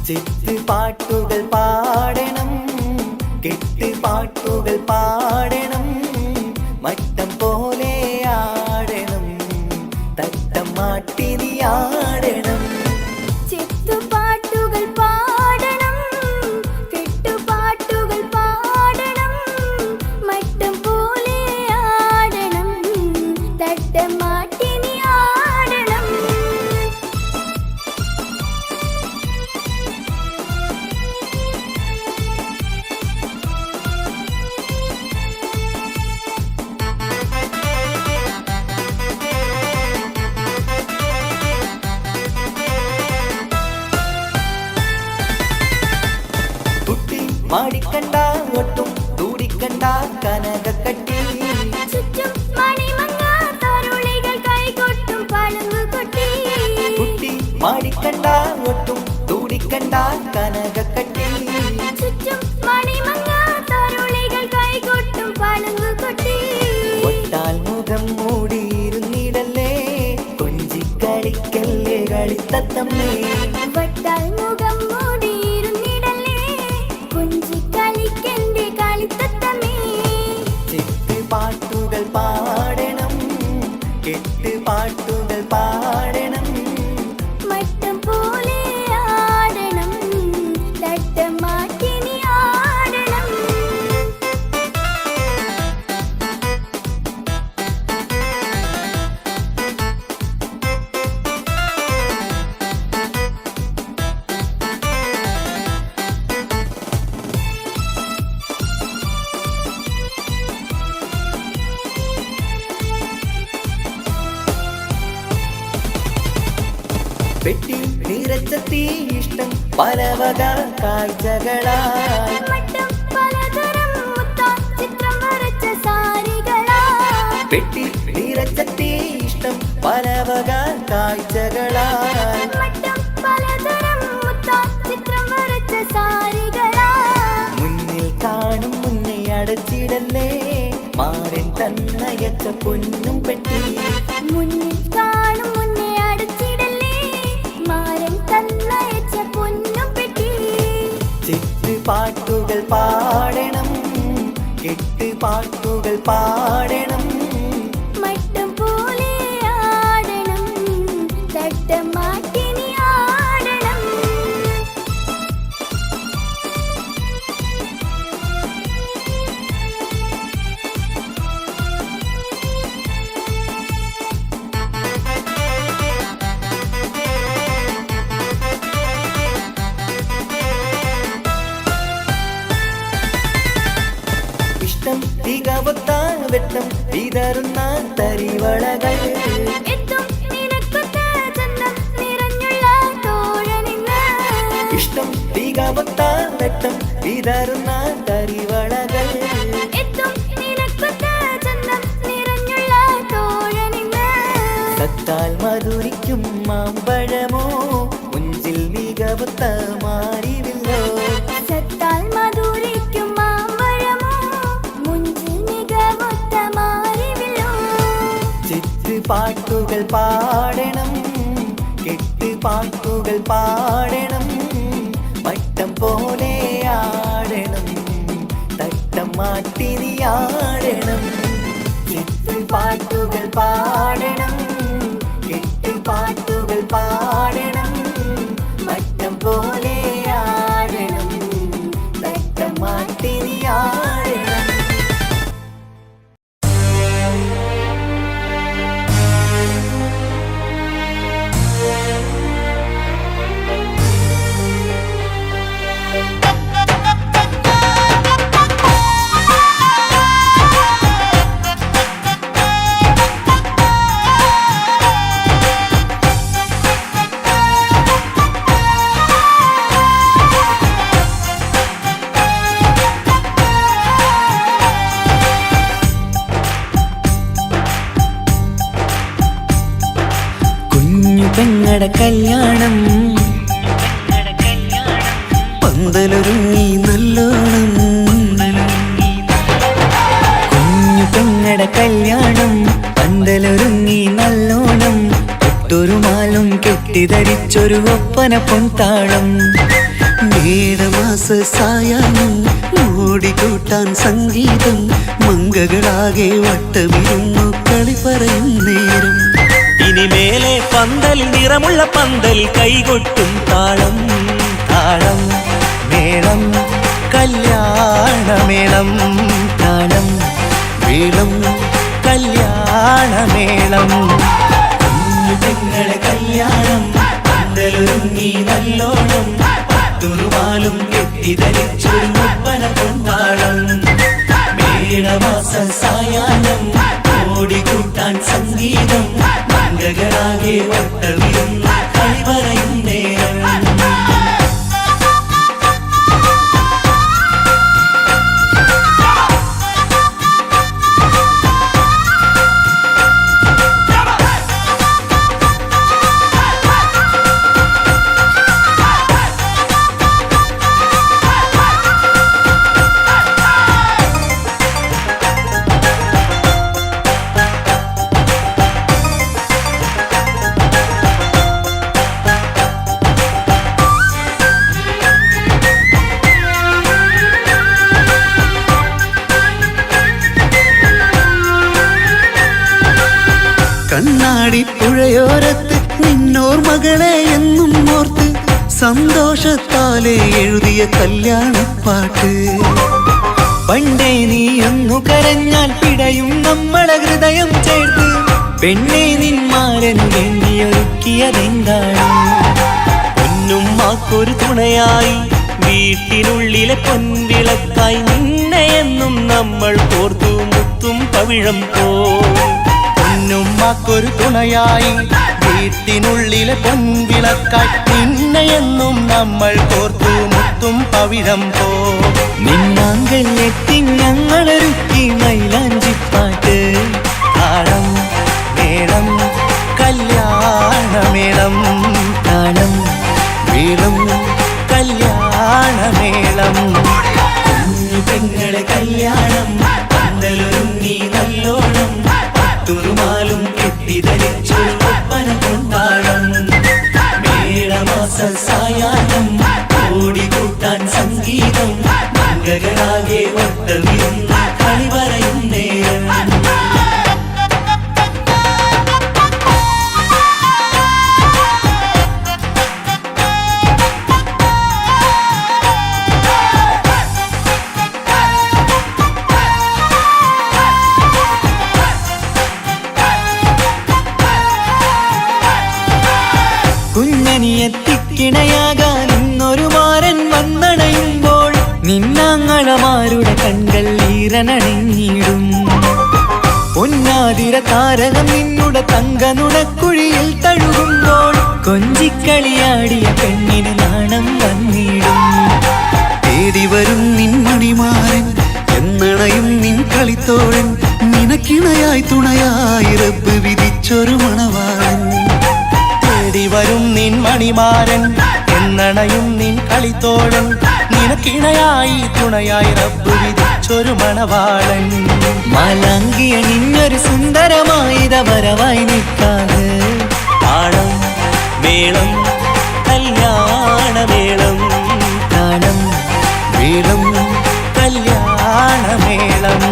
ചെത്ത് പാട്ടുകൾ പാടണം, കെട്ട് പാട്ടുകൾ പാടണം, മട്ടം പോലെ ആടണം, തട്ടം മാട്ടി നീ ആടണം. ചെത്തുപാട്ടുകൾ പാടണം, കെട്ടുപാട്ടുകൾ പാടണം, മട്ടം പോലെ ആടണം, തട്ടം മാട്ടി നീ ആടണം. മാടിക്കണ്ട ഒട്ടും തൂടിക്കണ്ട കനകക്കട്ടി, ചുറ്റും മണിമങ്ങ തരുളികൾ കൈകൊട്ടും പളുങ്കുകൊട്ടി. കുട്ടി മാടിക്കണ്ട ഒട്ടും തൂടിക്കണ്ട കനകക്കട്ടി, ചുറ്റും മണിമങ്ങ തരുളികൾ കൈകൊട്ടും പളുങ്കുകൊട്ടി. ഒട്ടാൽ മുഖം മൂടിയിരുന്നിടല്ലേ, കൊഞ്ചിക്കളിക്കല്ലേ കളിത്തത്തമ്മേ. വട്ടാൽ മുഖം മൂടിയിരുന്നിടല്ലേ, കൊഞ്ചിക്കളിക്കന്റെ കളിത്തത്തമ്മേ. ചെത്ത് പാട്ടുകൾ പാടണം, കെട്ട് പാട്ടുകൾ പാടണം, മട്ടം പോലെ ആടണം, തട്ടം മാറ്റി നീ ആടണം. പെട്ടി നിറച്ചെത്തി ഇഷ്ടം പലവക കാഴ്ചകളായി, മട്ടം പലതരം മുത്താൻ ചിത്രം വരച്ച സാരികളായി. പെട്ടി നിറച്ചെത്തി ഇഷ്ടം പലവക കാഴ്ചകളായി, മട്ടം പല അടച്ചിടല്ലേ മാരൻ തന്നയച്ച പൊന്നും പെട്ടി. മുന്നിൽ കാണും മുന്നേ അടച്ചിടല്ലേ മാരൻ തന്നയച്ച പൊന്നും പെട്ടി. ചിട്ടുപാട്ടുകൾ പാടണം കെട്ടുപാട്ടുകൾ പാടണം മട്ടം പോലെ ആടണം തട്ടം മാറ്റിനി ആടണം. ഇഷ്ടം തികവത്ത വെട്ടം വിതറുന്ന തരിവളകൾ. എത്തും നിനക്കൊത്ത ചന്തം നിറഞ്ഞുള്ള തോഴനിന്ന്. ഇഷ്ടം തികവത്ത വെട്ടം വിതറുന്ന തരിവളകൾ. എത്തും നിനക്കൊത്ത ചന്തം നിറഞ്ഞുള്ള തോഴനിന്ന്. സത്താൽ മധുരിക്കും മാമ്പഴമോ മുഞ്ചിൽ മികവത്ത മാറിവില്ലോ. സത്താൽ മധുരിക്കും മാമ്പഴമോ മുഞ്ചിൽ മികവൊത്ത മാറിവില്ലോ. ചിട്ടുപാട്ടുകൾ പാടണം കെട്ടുപാട്ടുകൾ പാടണം മട്ടം പോലെ ആടണം തട്ടം മാറ്റിനി ആടണം. ചിട്ടുപാട്ടുകൾ പാടണം കെട്ടുപാട്ടുകൾ പാടണം മട്ടം പോലെ ആടണം തട്ടം മാറ്റിനി ആടണം. പെങ്ങടെ കല്യാണം പന്തലൊരുങ്ങി നല്ലോണം. കുഞ്ഞു പെങ്ങടെ കല്യാണം പന്തലൊരുങ്ങി നല്ലോണം. ഒട്ടൊരു മാലും കെട്ടിധരിച്ചൊരു ഒപ്പന പൊൻതാളം. മേടമാസ സായാഹ്നം ഓടിക്കൂട്ടാൻ സംഗീതം. മംഗകളാകെ വട്ടമിരുന്നു കളി പറയും നേരം. ഇനിമേലെ പന്തലിൽ നിറമുള്ള പന്തലിൽ കൈകൊട്ടും താളം താളം മേളം കല്യാണമേളം താളം മേളം കല്യാണമേളം. കുഞ്ഞുങ്ങളെ കല്യാണം പന്തലൊരുങ്ങി നല്ലോണം. പത്തുറുമാലും കെട്ടിധരിച്ചൊരു ഒപ്പന പൊൻതാളം. മേടമാസ സായാഹ്നം ഓടിക്കൂട്ടാൻ സംഗീതം. മംഗകളാകെ വട്ടമിരുന്ന് കളി പറയും നേരം. കണ്ണാടി പുഴയോരത്ത് നിന്നോർ മകളെ എന്നും ഓർത്ത് സന്തോഷത്താലെ എഴുതിയ കല്യാണപ്പാട്ട്. പണ്ടേ നീ ഒന്നു കരഞ്ഞാൽ പിടയും നമ്മളെ ഹൃദയം ചേർത്ത്. പെണ്ണെ നിന്മാരനു വേണ്ടിയൊരുക്കിയതെന്താണ്? പൊന്നുമ്മാക്കൊരു തുണയായി വീട്ടിനുള്ളിലെ പൊൻവിളക്കായി നിന്നെയെന്നും നമ്മൾ കോർത്തു മുത്തും പവിഴം പോ. പൊന്നുമ്മാക്കൊരു തുണയായി വീട്ടിനുള്ളിലെ പൊൻവിളക്കായി നിന്നെയെന്നും നമ്മൾ കോർത്തു മുത്തും പവിഴം പോ. നിന്നാങ്കല്ലെത്തി ഞങ്ങളൊരുക്കി മൈലാഞ്ചിപ്പാട്ട്. താളം മേളം കല്യാണമേളം താളം മേളം കല്യാണമേളം. പെങ്ങളെ കല്യാണം പന്തലൊരുങ്ങി നല്ലോണം പട്ടുറുമാലും കെട്ടിധരിച്ചൊരു ഒപ്പന കൊണ്ടാടം മേളമാസ സായാഹ്നം ഓടിക്കൂട്ടാൻ സംഗീതം മംഗളാകെ വട്ടമിരുന്ന് കളി പറയും നേരം കുഞ്ഞനിയെത്തിക്കിണയാകാൻ ഇന്നൊരു മാരൻ വന്നണയുമ്പോൾ നിന്നാങ്ങളമാരുടെ കൺകൾ ഈറനണിഞ്ഞിടും പൊന്നാതിര താരകം നിന്നുടെ തങ്കനുടക്കുഴിയിൽ തഴുകുമ്പോൾ കൊഞ്ചിക്കളിയാടിയ പെണ്ണിന് നാണം വന്നിടും തേടി വരും നിൻ മണിമാരൻ എന്നണയും നിൻ കളിത്തോഴൻ നിനക്കിണയായി തുണയായി റബ്ബ് വിധിച്ചൊരു മണവാളൻ തേടി വരും നിൻ മണിമാരൻ എന്നണയും നിൻ കളിത്തോഴൻ നിനക്കിണയായി തുണയായി റബ്ബ് വിധിച്ചൊരു മണവാളൻ മാലാങ്കിയ നിന്നൊരു സുന്ദരമായിത വരവായി നിൽക്കാതെ താളം മേളം കല്യാണമേളം താളം മേളം കല്യാണമേളം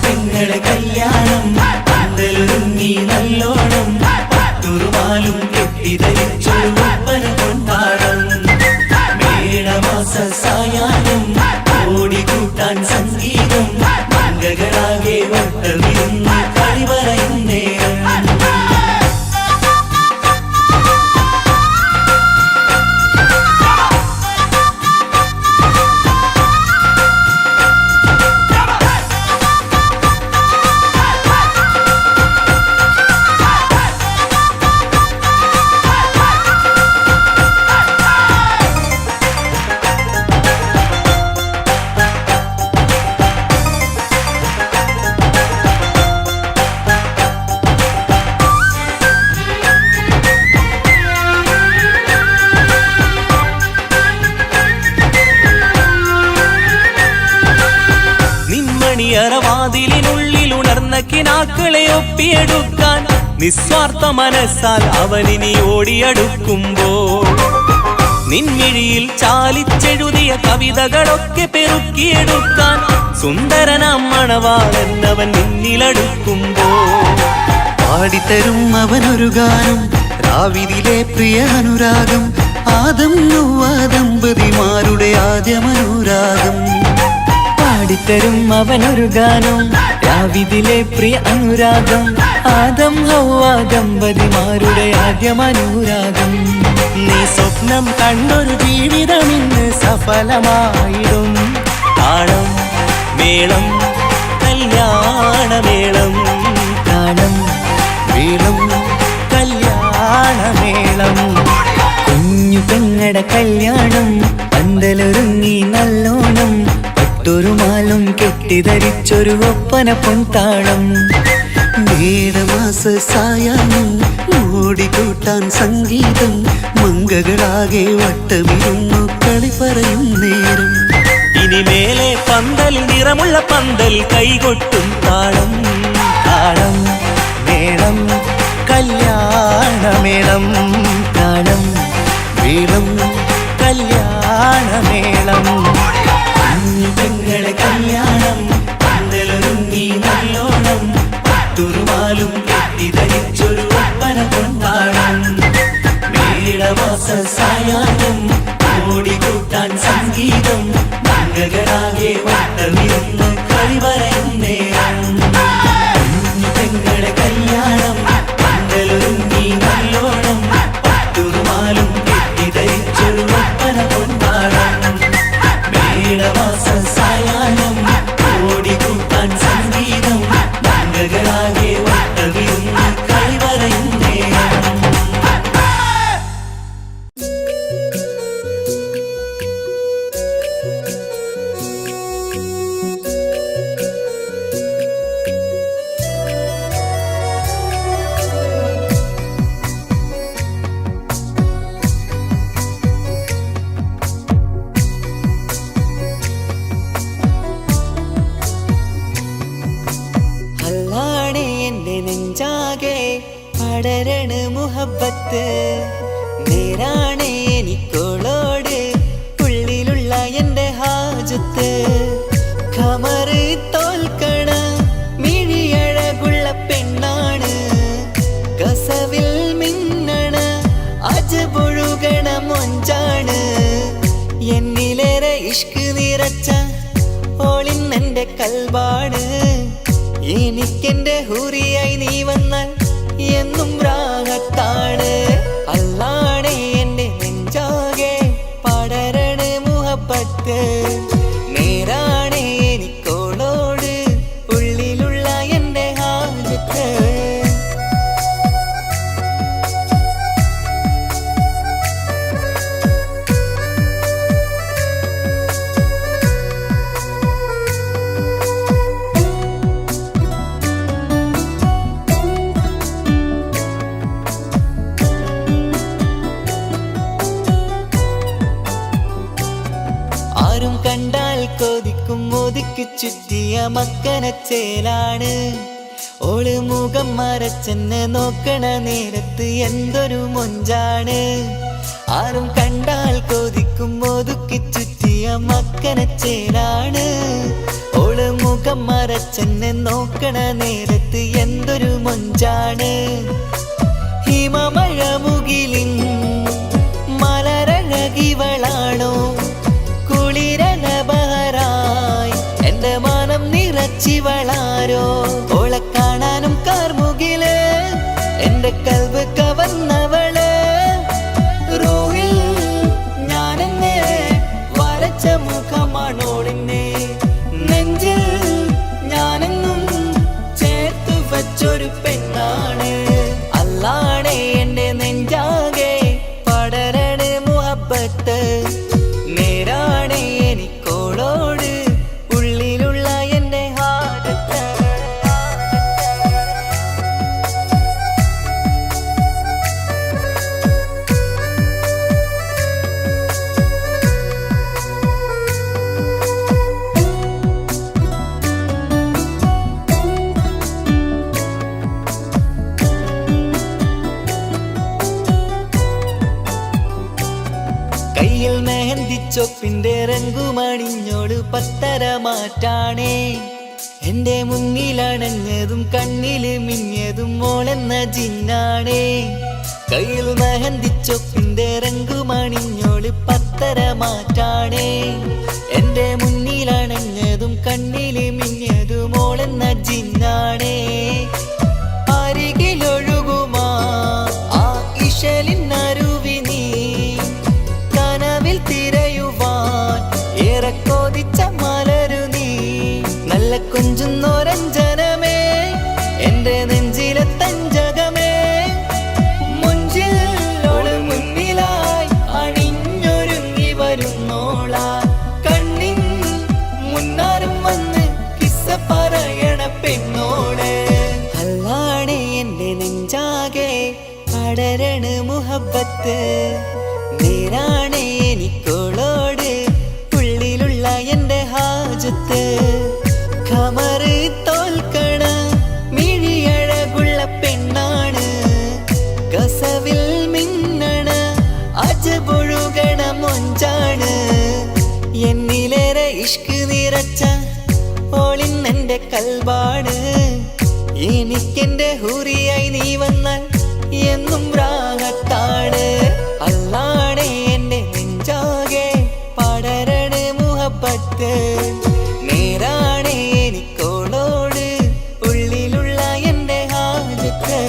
പെങ്ങളെ കല്യാണം പന്തലൊരുങ്ങി നല്ലോണം പട്ടുറുമാലും കെട്ടിധരിച്ചൊരു ഒപ്പന കൊണ്ടാടം മേളമാസ സായാഹ്നം ഓടിക്കൂട്ടാൻ സംഗീതം മംഗളാകെ വട്ടമിരുന്ന് കളി പറയും നേരം നിൻമണിയറവാതിലിനുള്ളിൽ ഉണർന്ന കിനാക്കളെ ഒപ്പിയെടുക്കാൻ നിസ്വാർത്ഥ മനസ്സാൽ അവനിനി ഓടിയടുക്കുമ്പോൾ നിൻമിഴിയിൽ ചാലിച്ചെഴുതിയ കവിതകളൊക്കെ പെറുക്കിയെടുക്കാൻ സുന്ദരനാം മണവാളൻ അവൻ നിന്നിലടുക്കുമ്പോൾ പാടിത്തരും അവനൊരു ഗാനം രാവിലെ പ്രിയ അനുരാഗം ആദം നൊവ്വ ദമ്പതിമാരുടെ ആദ്യമനുരാഗം പാടിത്തരും അവനൊരു ഗാനം രാവിതിലെ പ്രിയ അനുരാഗം ആദം ഹൗവ ദമ്പതിമാരുടെ ആദ്യമനുരാഗം നീ സ്വപ്നം കണ്ടൊരു ജീവിതം ഇന്ന് സഫലമായിടും താളം മേളം കല്യാണമേളം താളം മേളം കല്യാണമേളം കുഞ്ഞു പെങ്ങടെ കല്യാണം പന്തലൊരുങ്ങി നല്ലോണം പട്ടുറുമാലും കെട്ടിധരിച്ചൊരു ഒപ്പന പൊൻതാളം മേടമാസ സായാഹ്നം ഓടിക്കൂട്ടാൻ സംഗീതം മംഗളാകെ വട്ടമിരുന്നു കളി പറയും നേരം ഇനിമേലെ പന്തൽ നിറമുള്ള പന്തൽ കൈകൊട്ടും താളം താളം മേളം കല്യാണമേളം താളം മേളം കല്യാണമേളം പെങ്ങളെ കല്യാണം പന്തലൊരുങ്ങി നല്ലോണം പട്ടുറുമാലും കെട്ടിധരിച്ചൊരു ഒപ്പന കൊണ്ടാടം മേളമാസ സായാഹ്നം ഓടിക്കൂട്ടാൻ സംഗീതം മംഗളാകെ വട്ടമിരുന്ന് കളി പറയും നേരം പെങ്ങളെ കല്യാണം പന്തലൊരുങ്ങി നല്ലോണം പട്ടുറുമാലും കെട്ടിധരിച്ചൊരു ഒപ്പന കൊണ്ടാടം മേളമാസ സായാഹ്നം ഓടിക്കൂട്ടാൻ സംഗീതം മംഗളാകെ വട്ടമിരുന്ന് കളി പറയും നേരം പടരണ മുഹബത്ത് നേരാണ് എനിക്കോളോട് ഉള്ളിലുള്ള എൻ്റെ ഹാജത്ത് ഖമറ് തോൽക്കണ മിഴിയഴകുള്ള പെണ്ണാണ് കസവിൽ മിന്നണ അജപൊഴുകണ മൊഞ്ചാണ് എന്നിലേറെ ഇഷ്ക് നിറച്ച ഓളിന്നെൻ്റെ കൽബാണ് എനിക്കെന്റെ ഹൂറിയായി നീ വന്നാൽ എന്നും രാഗത്താണ് അല്ലാണേ എൻ്റെ നെഞ്ചാകെ പടരണ മുഹബത്ത് നേരാണേ എനിക്കോളോട് ഉള്ളിലുള്ള എൻ്റെ ഹാജത്ത് ആരും കണ്ടാൽ കൊതിക്കും ഒതുക്കി ചുറ്റിയ മക്കനച്ചേലാണ് ഓള് മുഖം മറച്ചെന്നെ നോക്കണ നേരത്ത് എന്തൊരു മൊഞ്ചാണ് ആരും കണ്ടാൽ കൊതിക്കും ഒതുക്കി ചുറ്റിയ മക്കനച്ചേലാണ് ഓള് മുഖം മറച്ചെന്നെ നോക്കണ നേരത്ത് എന്തൊരു മൊഞ്ചാണ് ഹിമമഴ മുകിലിൻ മലരഴകിവളാണോ കുളിരലബഹരായി എന്റെ മാനം നിറച്ചിവളാരോ ഓളെ കാണാനും കാർമുകില് എന്റെ കൽബ് കവർന്നവള് റൂഹിൽ ഞാനെന്നെ വരച്ച മുഖമാണോളിന്നെ നെഞ്ചിൽ ഞാനെന്നും ചേർത്തു വച്ചൊരു പെണ്ണാണ് അല്ലാണേ എന്റെ നെഞ്ചാകെ പടരണ മുഹബത്ത് നേരാണേ എനിക്കോളോട് ഉള്ളിലുള്ള എൻ്റെ ഹാജത്ത് കയ്യിൽ മെഹന്തിച്ചൊപ്പിന്റെ രംഗുമണിഞ്ഞോട് പത്തര മാറ്റാണേ എന്റെ മുന്നിലണഞ്ഞതും കണ്ണില് മിഞ്ഞതും മോളെന്ന ജിന്നാണേ കയ്യിൽ മെഹന്തിച്ചൊപ്പിന്റെ രംഗുമണിഞ്ഞോട് പത്തര മാറ്റാണേ എന്റെ മുന്നിലണഞ്ഞതും കണ്ണില് മിഞ്ഞതും മോളെന്ന ജിന്നാണേ അരികിലൊഴുകുമാ ആ ഇശലിനരുവി നീ കനവിൽ തിരയുവാൻ ഏറെ കൊതിച്ച മലരു നീ നല്ല കൊഞ്ചുന്നോരഞ്ജനമേ എന്റെ നെഞ്ചിലെ തഞ്ചകമേ മുഞ്ചിൽ ഓള് മുന്നിലായി അണിഞ്ഞൊരുങ്ങി വരുന്നോള കണ്ണിൻ മുന്നാരും വന്ന് കിസ്സ പറയണ പെണ്ണോട് അല്ലാണേ എന്റെ നെഞ്ചാകെ പടരണ മുഹബത്ത് നേരാണേ എനിക്കോളോട് ഉള്ളിലുള്ള എൻ്റെ ഹാജത്ത് ഖമറ് തോൽക്കണ മിഴിയഴകുള്ള പെണ്ണാണ് കസവിൽ മിന്നണ അജപൊഴുകണ മൊഞ്ചാണ് എന്നിലേറെ ഇഷ്ക് നിറച്ച ഓളിന്നെൻ്റെ കൽബാണ് എനിക്കെന്റെ ഹൂറിയായി നീ വന്നാൽ എന്നും രാഗത്താണ് അല്ലാണേ എൻ്റെ നെഞ്ചാകെ പടരണ മുഹബത്ത് നേരാണേ എനിക്കോളോട് ഉള്ളിലുള്ള എൻ്റെ ഹാജത്ത്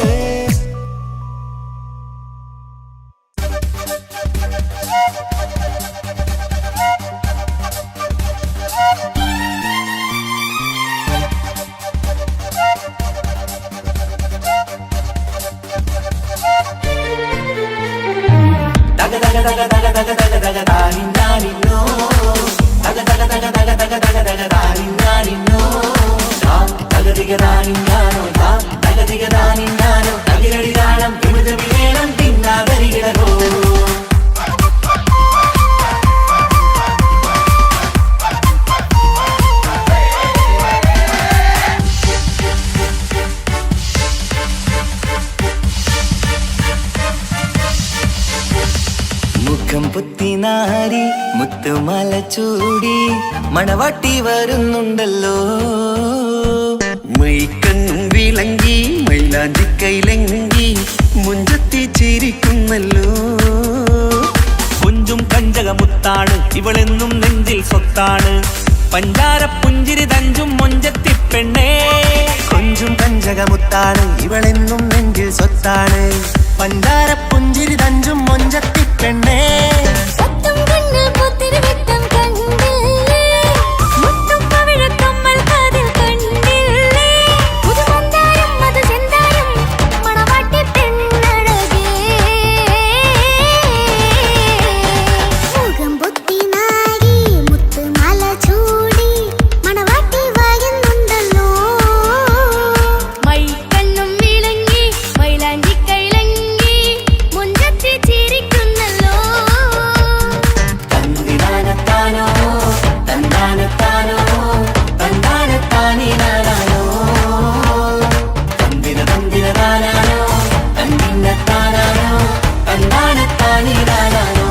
മുഖം പുത്തിനാരി മുത്തുമല ചൂടി മണവാട്ടി വരുന്നുണ്ടല്ലോ. മൈക്കണ്ണും വിളങ്ങി മൈലാഞ്ചി കൈലങ്കി മുഞ്ചത്തി ചിരിക്കുന്നല്ലോ. കൊഞ്ചും കഞ്ചകമുത്താണ് ഇവളെന്നും നെഞ്ചിൽ സ്വത്താണ്. പഞ്ചാര പുഞ്ചിരി തഞ്ചും മൊഞ്ചത്തി പെണ്ണേ. കൊഞ്ചും കഞ്ചകമുത്താണ് ഇവളെന്നും നെഞ്ചിൽ സ്വത്താണ്. പഞ്ചാര പുഞ്ചിരി തഞ്ചും മൊഞ്ചത്തി പെണ്ണേ. സത്തും കണ്ണിൽ പുത്തിരി വെട്ടം കണ്ടില്ലേ, മുത്തും പവിഴക്കമ്മൽ കാതിൽ കണ്ടില്ലേ, പുതുമന്ദാരം മധു ചെന്താരം മണവാട്ടി പെണ്ണഴകേ. മുഖം പൊത്തി നാരി മുത്തുമാല ചൂടി മണവാട്ടി വരുന്നുണ്ടല്ലോ. മൈക്കണ്ണും വിളങ്ങി മൈലാഞ്ചി കൈലങ്കി മുഞ്ചത്തി ചിരിക്കുന്നല്ലോ. തന്തിനാനത്താനോ തന്താനത്താനോ തന്താനത്താനിനാനോ തന്തിന തന്തിനാനോ തന്തിന്നത്താനോ തന്താനത്താനിനാനോ.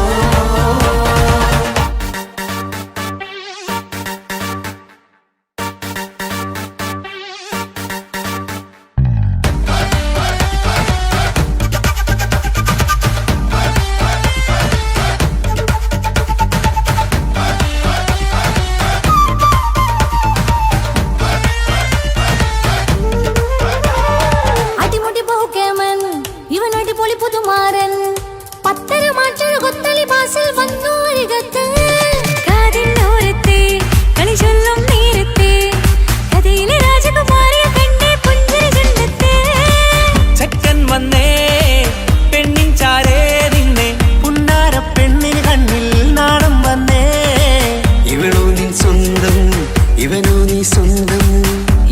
അടിമുടി പോകേമൻ ഇവൻ അടിപൊളി പുതുമാരൻ. പത്തര മാറ്റൊരു കൊത്തളി ബാസിൽ വന്നു അരികത്ത്. കാതിന്നോരത്തെ കളി ചൊല്ലും നേരത്തെ കഥയിലെ രാജകുമാരിയെ കണ്ടേ പുഞ്ചിരി ചുണ്ടത്തെ. ചെക്കൻ വന്നേ പെണ്ണിൻ ചാരേ നിന്നെ. പുന്നാര പെണ്ണിന് കണ്ണിൽ നാണം വന്നേ. ഇവളോ നീ സ്വന്തം ഇവനോ നീ സ്വന്തം.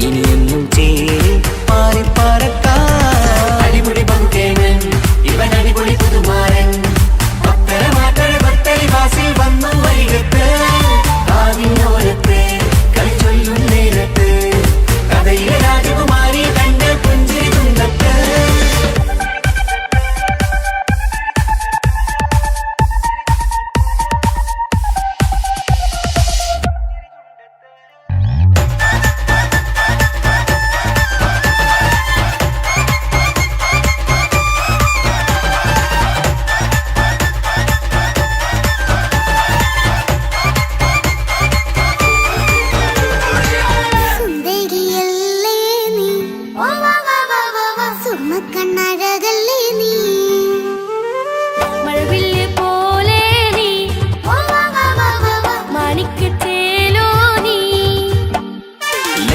ഇനിയെന്നും ചേരി പാറി പറക്കാം. അടിപൊളി പങ്കേവൻ ഇവൻ അടിപൊളി പുതുമാരൻ. പത്തര മാറ്റൊരു കൊത്തളി ബാസിൽ വന്നു വൈകത്ത്. കാവിനോരത്ത് കളി ചൊല്ലും നേരത്ത് കഥയിലെ രാജകുമാരി കണ്ട് പുഞ്ചിരി തുണ്ടത്ത്. സുന്ദരിയല്ലേ നീ, സുർമ്മക്കണ്ണഴകല്ലേ നീ, മഴവില്ല് പോലെ നീ, മാണിക്യച്ചേലോ നീ.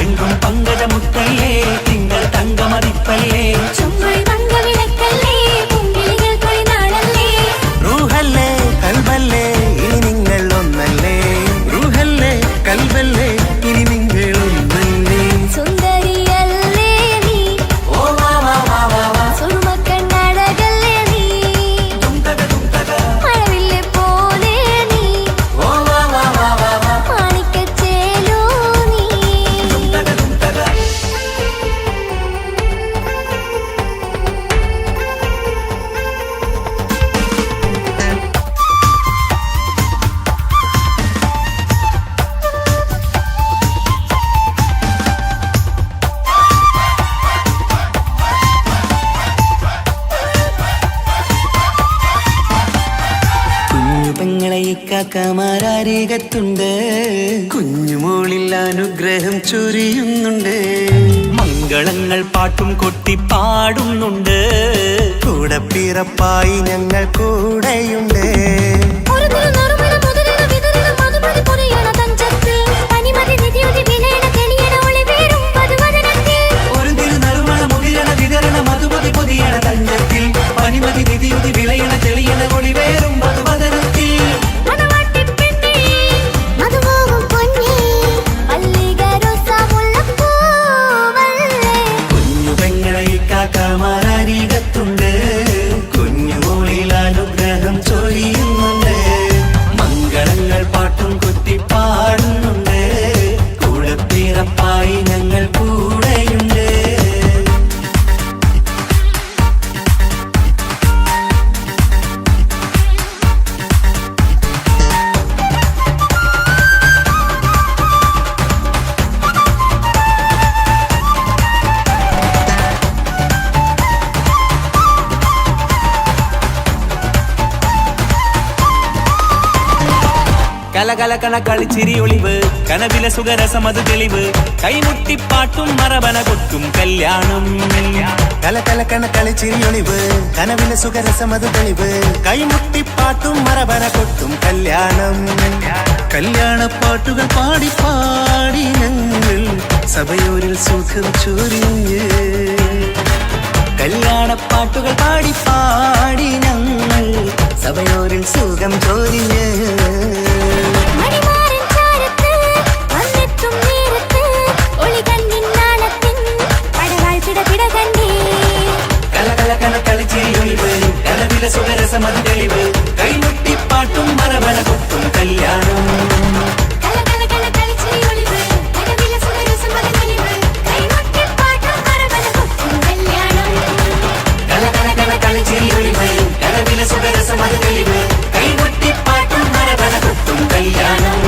എങ്കും പങ്കജമുത്തല്ലേ തിങ്കൾ തങ്കമതിപ്പല്ലേ. ചുമ്മായി മംഗവിളക്കല്ലേ, പൂങ്കിളികൾ കൊളിനാളല്ലേ. റൂഹല്ലേ കൽബല്ലേ ഇനി നിങ്ങൾ ഒന്നല്ലേ. റൂഹല്ലേ കൽബല്ലേ ഇനി നിങ്ങൾ ഒന്നല്ലേ. സുന്ദരിയല്ലേ നീ, ഓ വാ വാ വാ വാ വാ. സുർമ്മക്കണ്ണഴകല്ലേ നീ, മഴവില്ല് പോലെ നീ, ഓ വാ വാ വാ വാ വാ. മാണിക്യച്ചേലോ നീ. കുഞ്ഞു പെങ്ങളെ ഇക്കാക്കമാരരികത്തുണ്ട്. കുഞ്ഞുമോളിൽ അനുഗ്രഹം ചൊരിയുന്നുണ്ട്. മംഗളങ്ങൾ പാട്ടും കൊട്ടി പാടുന്നുണ്ട്. കൂടെ പിറപ്പായി ഞങ്ങൾ കൂടെയുണ്ട്. ഒരു തിരുനറുമണ മുതിരണ വിതരണ മധുമതി പൊരിയണ തഞ്ചത്തിൽ, പനിമതി നിധിയുതി വിലയണ തെളിയണ ഒളിവേറും വധുവദനത്തിൽ. ഒരു തിരുനറുമണ മുതിരണ വിതരണ മധുമതി പൊതിയണ തഞ്ചത്തിൽ. പനിമതി നിധിയുതി വിളയണ തെളിയണ ഒളിവേറും മധുവദനത്തിൽ. മണവാട്ടി പെണ്ണേ, മധുപോകും പൊന്നേ, മല്ലിക റോസ മുല്ലപ്പൂവല്ലേ. കുഞ്ഞു പെങ്ങളെ ഇക്കാക്കമാരരികത്തുണ്ട്. കുഞ്ഞുമോളിൽ അനുഗ്രഹം ചൊരി കലകലകണ കളിച്ചിരി ഒളിവ് കനവിലെ സുഖരസമത് തെളിവ് കൈമുട്ടിപ്പാട്ടും മറവന കൊട്ടും കല്യാണം കലകലകണ കളിച്ചിരി ഒളിവ് കനവിലെ സുഖരസമത് തെളിവ് കൈമുട്ടിപ്പാട്ടും മറവന കൊട്ടും കല്യാണം കല്യാണപ്പാട്ടുകൾ പാടി പാടി ഞങ്ങൾ സഭയോരിൽ സുഖം ചൊരിഞ്ഞ് കല്യാണപ്പാട്ടുകൾ പാടി പാടി ഞങ്ങൾ സഭയോരിൽ സുഖം ചൊരിഞ്ഞ് മണിമാരൻ ചാരത്ത് വന്നെത്തും നേരത്ത് ഒളികണ്ണിൻ നാളത്തിൻ പടവാഴ്ചിട പിടകണ്ടേ കലകലകണ കളിച്ചിരി ഒളിവ് കനവിലെ സുഖരസമത് തെളിവ് കൈമുട്ടിപ്പാട്ടും മറവന കൊട്ടും കല്യാണം കലകലകണ കളിച്ചിരി ഒളിവ് കനവിലെ സുഖരസമത് തെളിവ് കൈമുട്ടിപ്പാട്ടും മറവന കൊട്ടും കല്യാണം കലകലകണ കളിച്ചിരി ഒളിവ് കനവിലെ സുഖരസമത് തെളിവ് കൈമുട്ടിപ്പാട്ടും മറവന കൊട്ടും കല്യാണം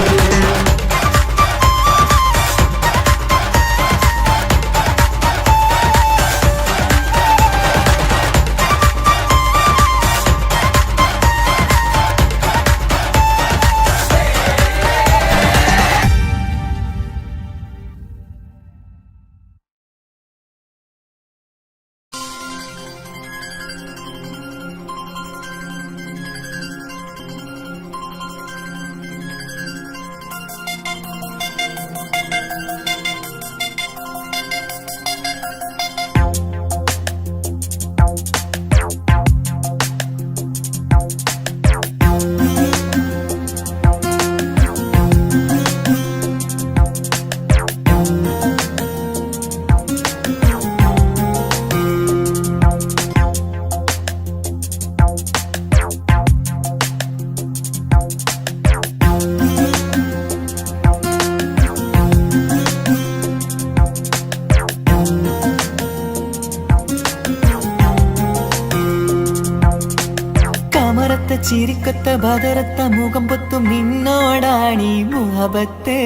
ചിരിക്കൊത്ത ബദറത്ത മുഖം പൊത്തും നിന്നോടാണീ മുഹബത്ത്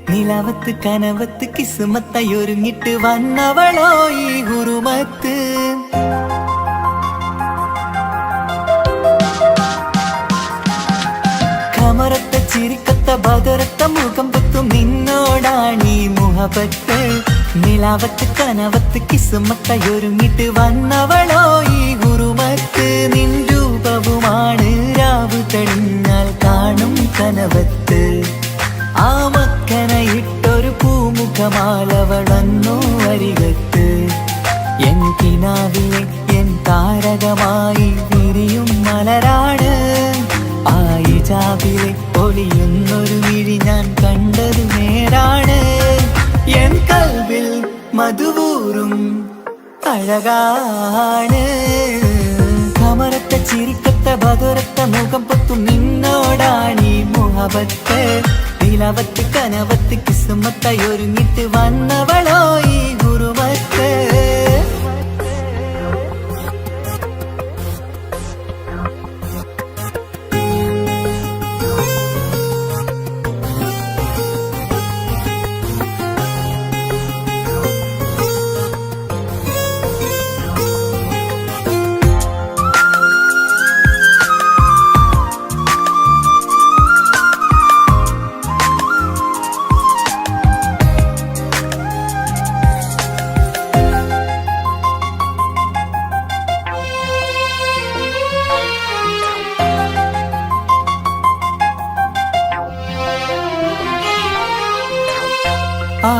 നിലവത്ത് കനവത്ത് കിസ്മത്തയൊരുങ്ങിട്ട് വന്നവളോ ഈ ഹുറുമത്ത് കമറത്ത ചിരിക്കൊത്ത ബദറത്ത മുഖം പൊത്തും നിന്നോടാണീ മുഹബത്ത് നിലവത്ത് കനവത്ത് കിസ്മത്തയൊരുങ്ങിട്ട് വന്നവളോ ഈ ഹുറുമത്ത് നിൻ രൂപവുമാണ് രാവ് തെളിഞ്ഞാൽ കാണും കനവത്ത് ആ മക്കനയിട്ടൊരു പൂമുഖമാലവളന്നു അരികത്ത് എൻ കിനാവിലെ എൻ താരകമായി വിരിയും മലരാണ് ആ ഇജാബിലെ ഒളിയുന്നൊരു വിഴി ഞാൻ കണ്ടത് നേരാണ് എൻ കൽവിൽ മധുവൂറും അഴകാണ് കമറത്ത ചിരിക്കത്ത ബദുരത്ത മുഖം പൊത്തും നിന്നോടാണീ മുഹബത്ത് നിലവത്ത് കനവത്ത് കിസ്മത്തയൊരുങ്ങിട്ട് വന്നവളോ ഈ ഗുരുമത്ത്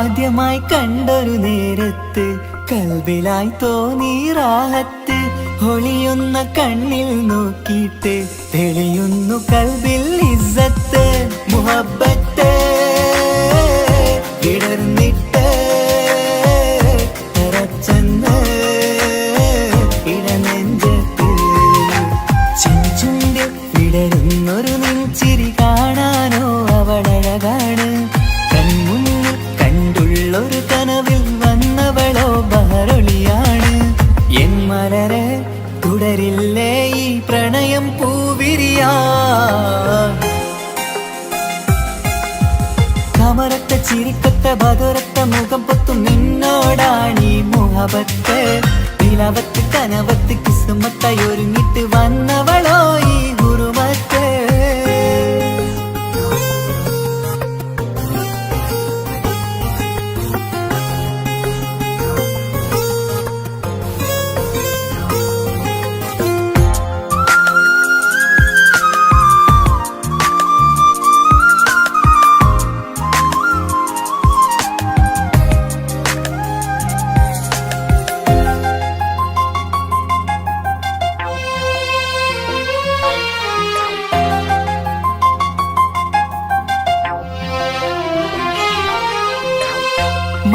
ആദ്യമായി കണ്ടൊരു നേരത്ത് കൽബിലായി തോന്നി റാഹത്ത് ഒളിയുന്ന കണ്ണിൽ നോക്കിയിട്ട് തെളിയുന്നു കൽബിൽ ഇസ്സത്ത് മുഹബ്ബത്ത് വിടർന്നിട്ട് തറച്ചെന്ന് ഇടനെഞ്ചത്ത് ചെഞ്ചുണ്ട് വിടരുന്നൊരു നെഞ്ചിരി കാണാനോ അവളഴകാണ് ഒരു കനവിൽ വന്നവളോ ബഹറൊളിയാണ് എൻ മലരെ തുടരില്ലേ ഈ പ്രണയം പൂവിരിയാ കമറത്ത ചിരിക്കത്ത ബദുരത്ത മുഖം പൊത്തും നിന്നോടാണീ മുഹബത്ത് നിലവത്ത് കനവത്ത് കിസ്മത്തയൊരുങ്ങിട്ട് വന്നവളോ ഈ ഗുരുമത്ത്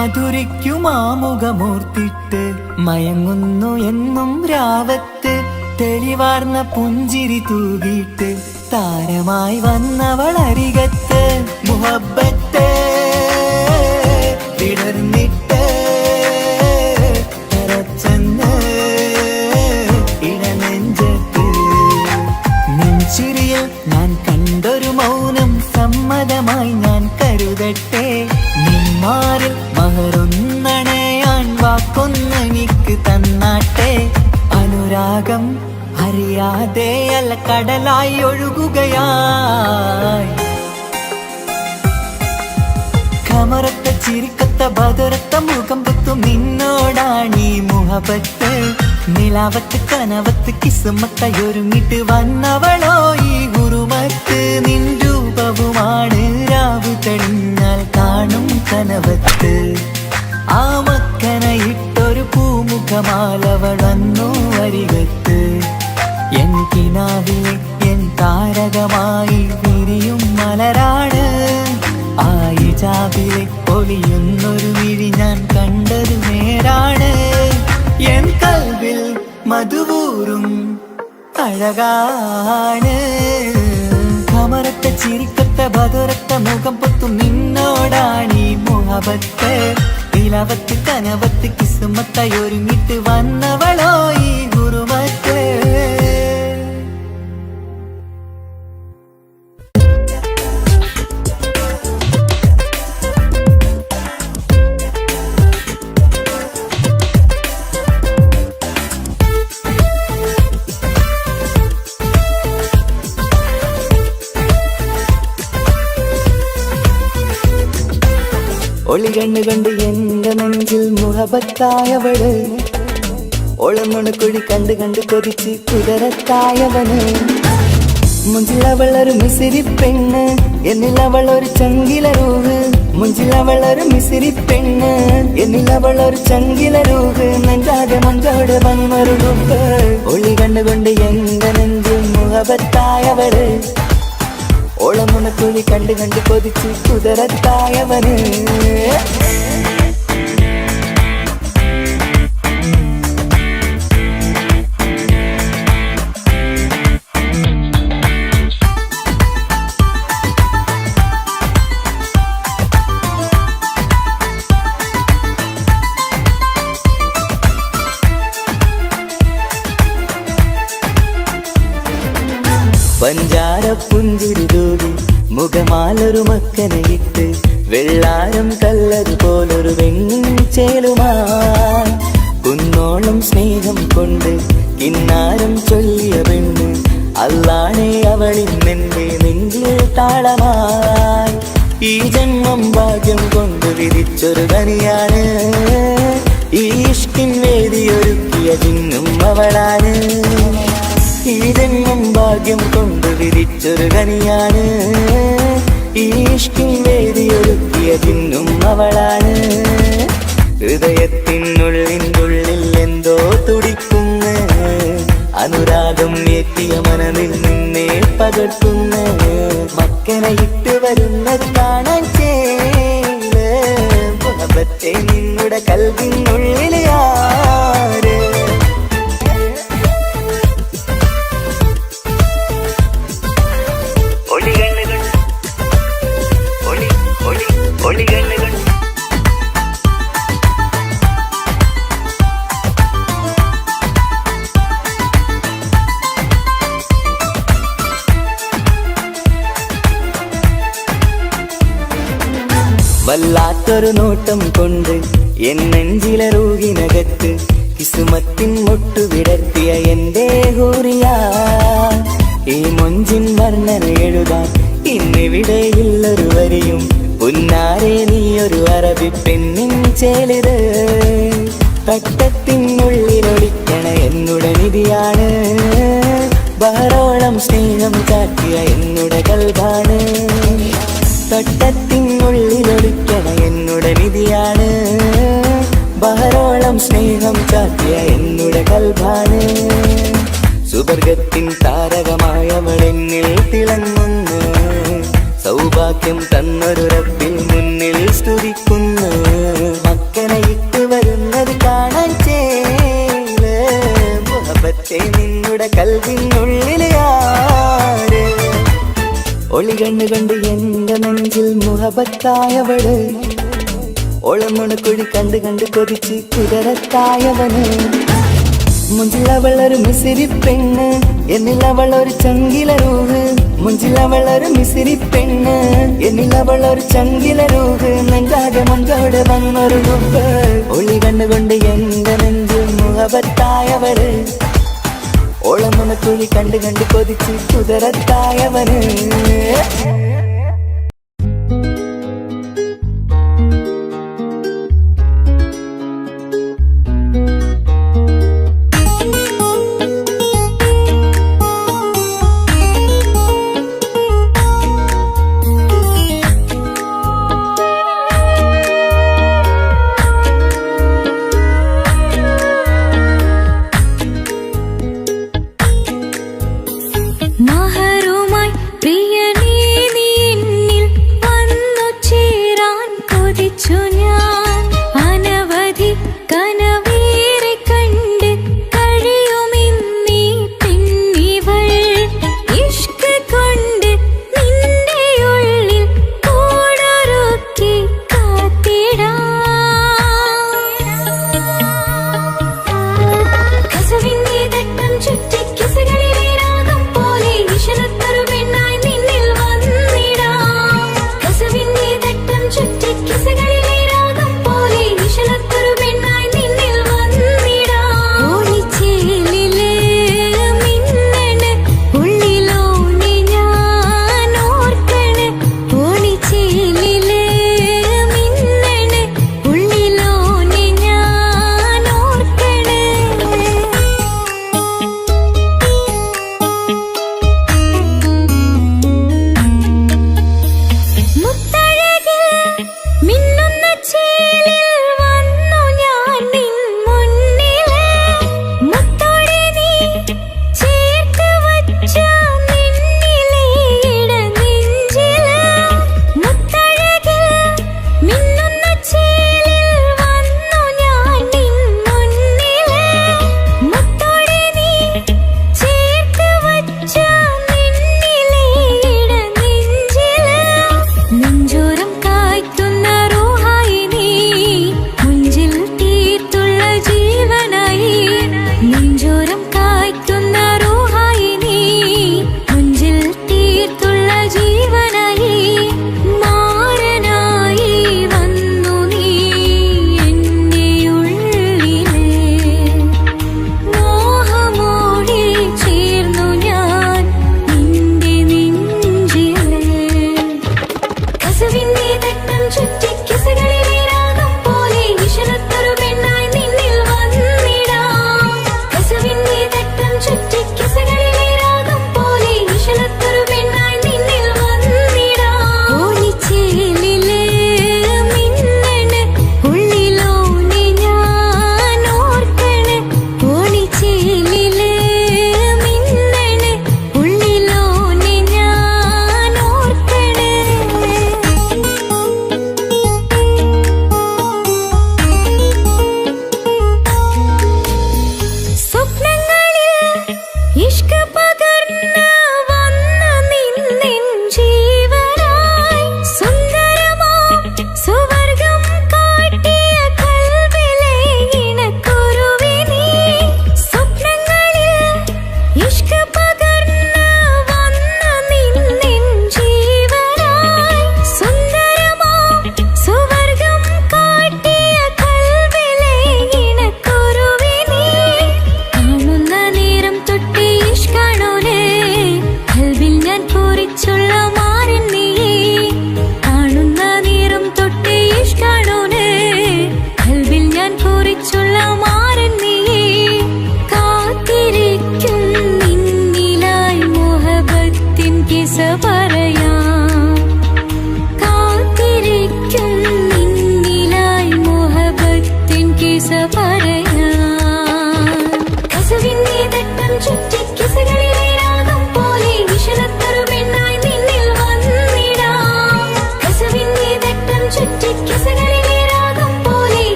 മധുരിക്കുമാമുഖമൂർത്തിട്ട് മയങ്ങുന്നു എന്നും രാവത്ത് തെളിവാർന്ന പുഞ്ചിരി തൂകിയിട്ട് താരമായി വന്നവൾ അരികത്ത് മുഹബ്ബത്ത് വിടർന്നിട്ട് തരച്ചെന്ന് ഇടനെഞ്ചത്ത് നെഞ്ചിരിയിൽ ഞാൻ കണ്ടൊരു മൗനം സമ്മതമായി ഞാൻ കരുതട്ടെ നിന്മാരിൽ മഹറൊന്നണയാൻ വാക്കൊന്നെനിക്ക് തന്നാട്ടെ അനുരാഗം അറിയാതെ അല്ല കടലായി ഒഴുകുകയായി കമറത്ത ചിരിക്കത്ത ബദറത്ത മുഖം പുത്തും നിന്നോടാണീ മുഹബത്ത് നിലാവത്ത് കനവത്ത് കിസ്മത്തായൊരുങ്ങിട്ട് വന്നവളോ ഈ ഗുരുമത്ത് നിൻ രൂപവുമാണ് രാവ് തെളിഞ്ഞാൽ കാണും കനവത്ത് ആ മക്കനയിട്ടൊരു പൂമുഖമാലവൾ വന്നു അരികത്ത് എൻ കിനാവിലെ എൻ താരകമായി വിരിയും മലരാണ് ആയിജാബിലെ പൊലിയുന്നൊരു വിഴി ഞാൻ കണ്ടത് നേരാണ് എൻ കൽവിൽ മധുവൂറും അഴകാണ് കമറത്ത ചിരിക്കത്ത ബദറത്ത മുഖം പൊത്തും നിന്നോടാണീ മുഹബത്ത് നിലവത്ത് കനവത്ത് കിസ്മത്തായൊരുങ്ങിട്ട് വന്നവളോ ഈ ഗുരുമത്ത് ഒളി കണ്ണു കണ്ട് എന്റെ നെഞ്ചിൽ മുഹബത്തായവള് ഒളമുണക്കുഴി കണ്ട് കണ്ട് കൊതിച്ച് കുതിരത്തായവന് മുഞ്ചിലവളൊരു മിസിരി പെണ്ണ് എന്നിലവളൊരു ചങ്കിലരൂഹ് മുഞ്ചിലവളൊരു മിസിരി പെണ്ണ് എന്നിലവളൊരു ചങ്കിലരൂഹ് നെഞ്ചാകെ മഞ്ചോട് വന്നൊരുടുപ്പ് ഒളി കണ്ടുകൊണ്ട് എന്റെ നെഞ്ചിൽ മുഹബത്തായവള് ഓളമുണക്കുഴി കണ്ട് കണ്ട് കൊതിച്ച് കുതിരത്തായവന് പഞ്ചാര പുഞ്ചിരി തൂകി മുഖമാലൊരു മക്കനയിട്ട് വെള്ളാരം കല്ലതുപോലൊരു വെണ്ണിച്ചേലുമായി കുന്നോളം സ്നേഹം കൊണ്ട് കിന്നാരം ചൊല്ലിയ പെണ്ണ് അല്ലാണേ അവളിന്നെന്റെ നെഞ്ചിൽ താളമായി ഈ ജന്മം ഭാഗ്യം കൊണ്ട് വിധിച്ചൊരു കനിയാണ് ഈ ഇഷ്കിൻ വേദിയൊരുക്കിയ ജിന്നും അവളാണ് ഈ ജന്മം ഭാഗ്യം കൊണ്ട് വിരിച്ചൊരു കനിയാണ് ഈ ഇഷ്കിൻ വേദിയൊരുക്കിയ ജിന്നും അവളാണ് ഹൃദയത്തിനുള്ളിനുള്ളിൽ എന്തോ തുടിക്കുന്ന അനുരാഗം എത്തിയ മനതിൽ നിന്നെ പകർത്തുന്ന മക്കനെ ഇട്ട് വരുന്ന കാണാൻ ചേല് മുഹബത്തെ നിന്നുടെ കൽവിനുള്ളിൽ ആര് വല്ലാത്തൊരു നോട്ടം കൊണ്ട് എൻ നെഞ്ചിലെ റൂഹിനകത്ത് കിസുമത്തിൻ മുട്ടു വിടർത്തിയ എന്റെ ഹൂറിയ ഈ മൊഞ്ചിൻ വർണ്ണന എഴുതാൻ ഇന്നിവിടെയുള്ളൊരു വരിയും പുന്നാരെ നീയൊരു അറബി പെണ്ണിൻ ചേലിത് തട്ടത്തിനുള്ളിലൊളിക്കണ എന്നുടെ നിധിയാണ് ബഹറോളം സ്നേഹം കാട്ടിയ എന്നുടെ കൽബാണ് തട്ടത്തിനുള്ളിലൊളിക്കണ എന്നുടെ നിധിയാണ് ബഹറോളം സ്നേഹം കാട്ടിയ എന്നുടെ കൽബാണ് സുവർഗത്തിൻ താരകമായവളെന്നിൽ തിളങ്ങുന്നു സൗഭാഗ്യം തന്നൊരു റബ്ബിൽ മുന്നിൽ സ്തുതിക്കുന്നു കൽവിനുള്ളിലെ ആര് ഒളി കണ്ണുകൊണ്ട് എന്റെ നെഞ്ചിൽ മുഹബത്തായവള് ഒളമുണക്കുഴി കണ്ട് കണ്ട് കൊതിച്ച് കുതിരത്തായവന് മുഞ്ചിലവളൊരു മിസിരി പെണ്ണ് എന്നിലവളൊരു ചങ്കില രൂഹ് മുഞ്ചിലവളൊരു മിസിരി പെണ്ണ് എന്നിലവളൊരു ചങ്കില രൂഹ് നെഞ്ചാകെ മുഞ്ചോടെ വന്നൊരു മുമ്പ് ഒളി കണ്ണുകൊണ്ട് എന്റെ നെഞ്ചിൽ മുഹബത്തായവള് ഓളമുണക്കുഴി കണ്ട് കണ്ട് കൊതിച്ച് കുതിരത്തായവന് മഹറുമായി പ്രിയ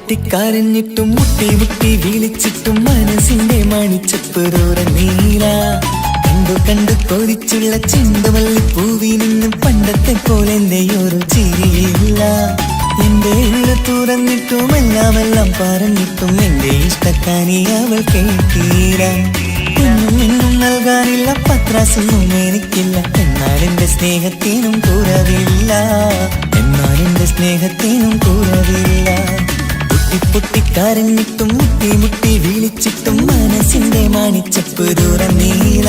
പൊട്ടിക്കരഞ്ഞിട്ടും മുട്ടി മുട്ടി വിളിച്ചിട്ടും മനസ്സിന്റെ മണിച്ചപ്പുറീല കണ്ടു കണ്ടു കൊതിച്ചുള്ള ചെണ്ടുമല്ലി പൂവിൽ നിന്ന് പണ്ടത്തെ പോലെ എന്റെ ഒരു ചിരിയില്ല എന്റെ ഉള്ളു തുറന്നിട്ടും എല്ലാം പറഞ്ഞിട്ടും എന്റെ ഇഷ്ടക്കാനി അവൾ കേട്ടീര ഒന്നും നൽകാനില്ല പത്രാസൊന്നും എനിക്കില്ല എന്നാൽ എന്റെ സ്നേഹത്തിനും കുറവില്ല പൊട്ടിക്കരഞ്ഞിട്ടും മുട്ടി മുട്ടി വിളിച്ചിട്ടും മനസ്സിന്റെ മണിച്ചപ്പുറീല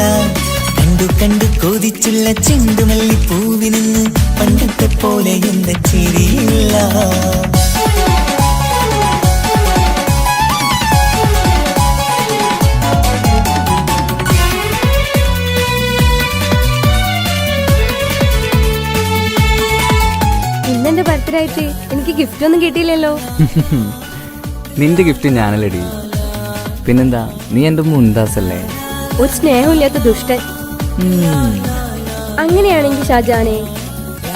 കണ്ടു കണ്ടു കൊതിച്ചുള്ള ചെണ്ടുമല്ലി പൂവിൽ നിന്ന് പണ്ടത്തെ പോലെ എന്റെ ചിരിയില്ല ഇന്നെന്റെ ബർത്ത്ഡേ ആയിട്ട് എനിക്ക് ഗിഫ്റ്റ് ഒന്നും കിട്ടിയില്ലല്ലോ. നിന്റെ ഗിഫ്റ്റ് ഞാനല്ലടി, പിന്നെന്താ, നീ എന്റെ മുന്താസല്ലേ. ഒരു സ്നേഹമില്ലാത്ത ദുഷ്ടൻ. അങ്ങനെയാണെങ്കിൽ ഷാജാനെ,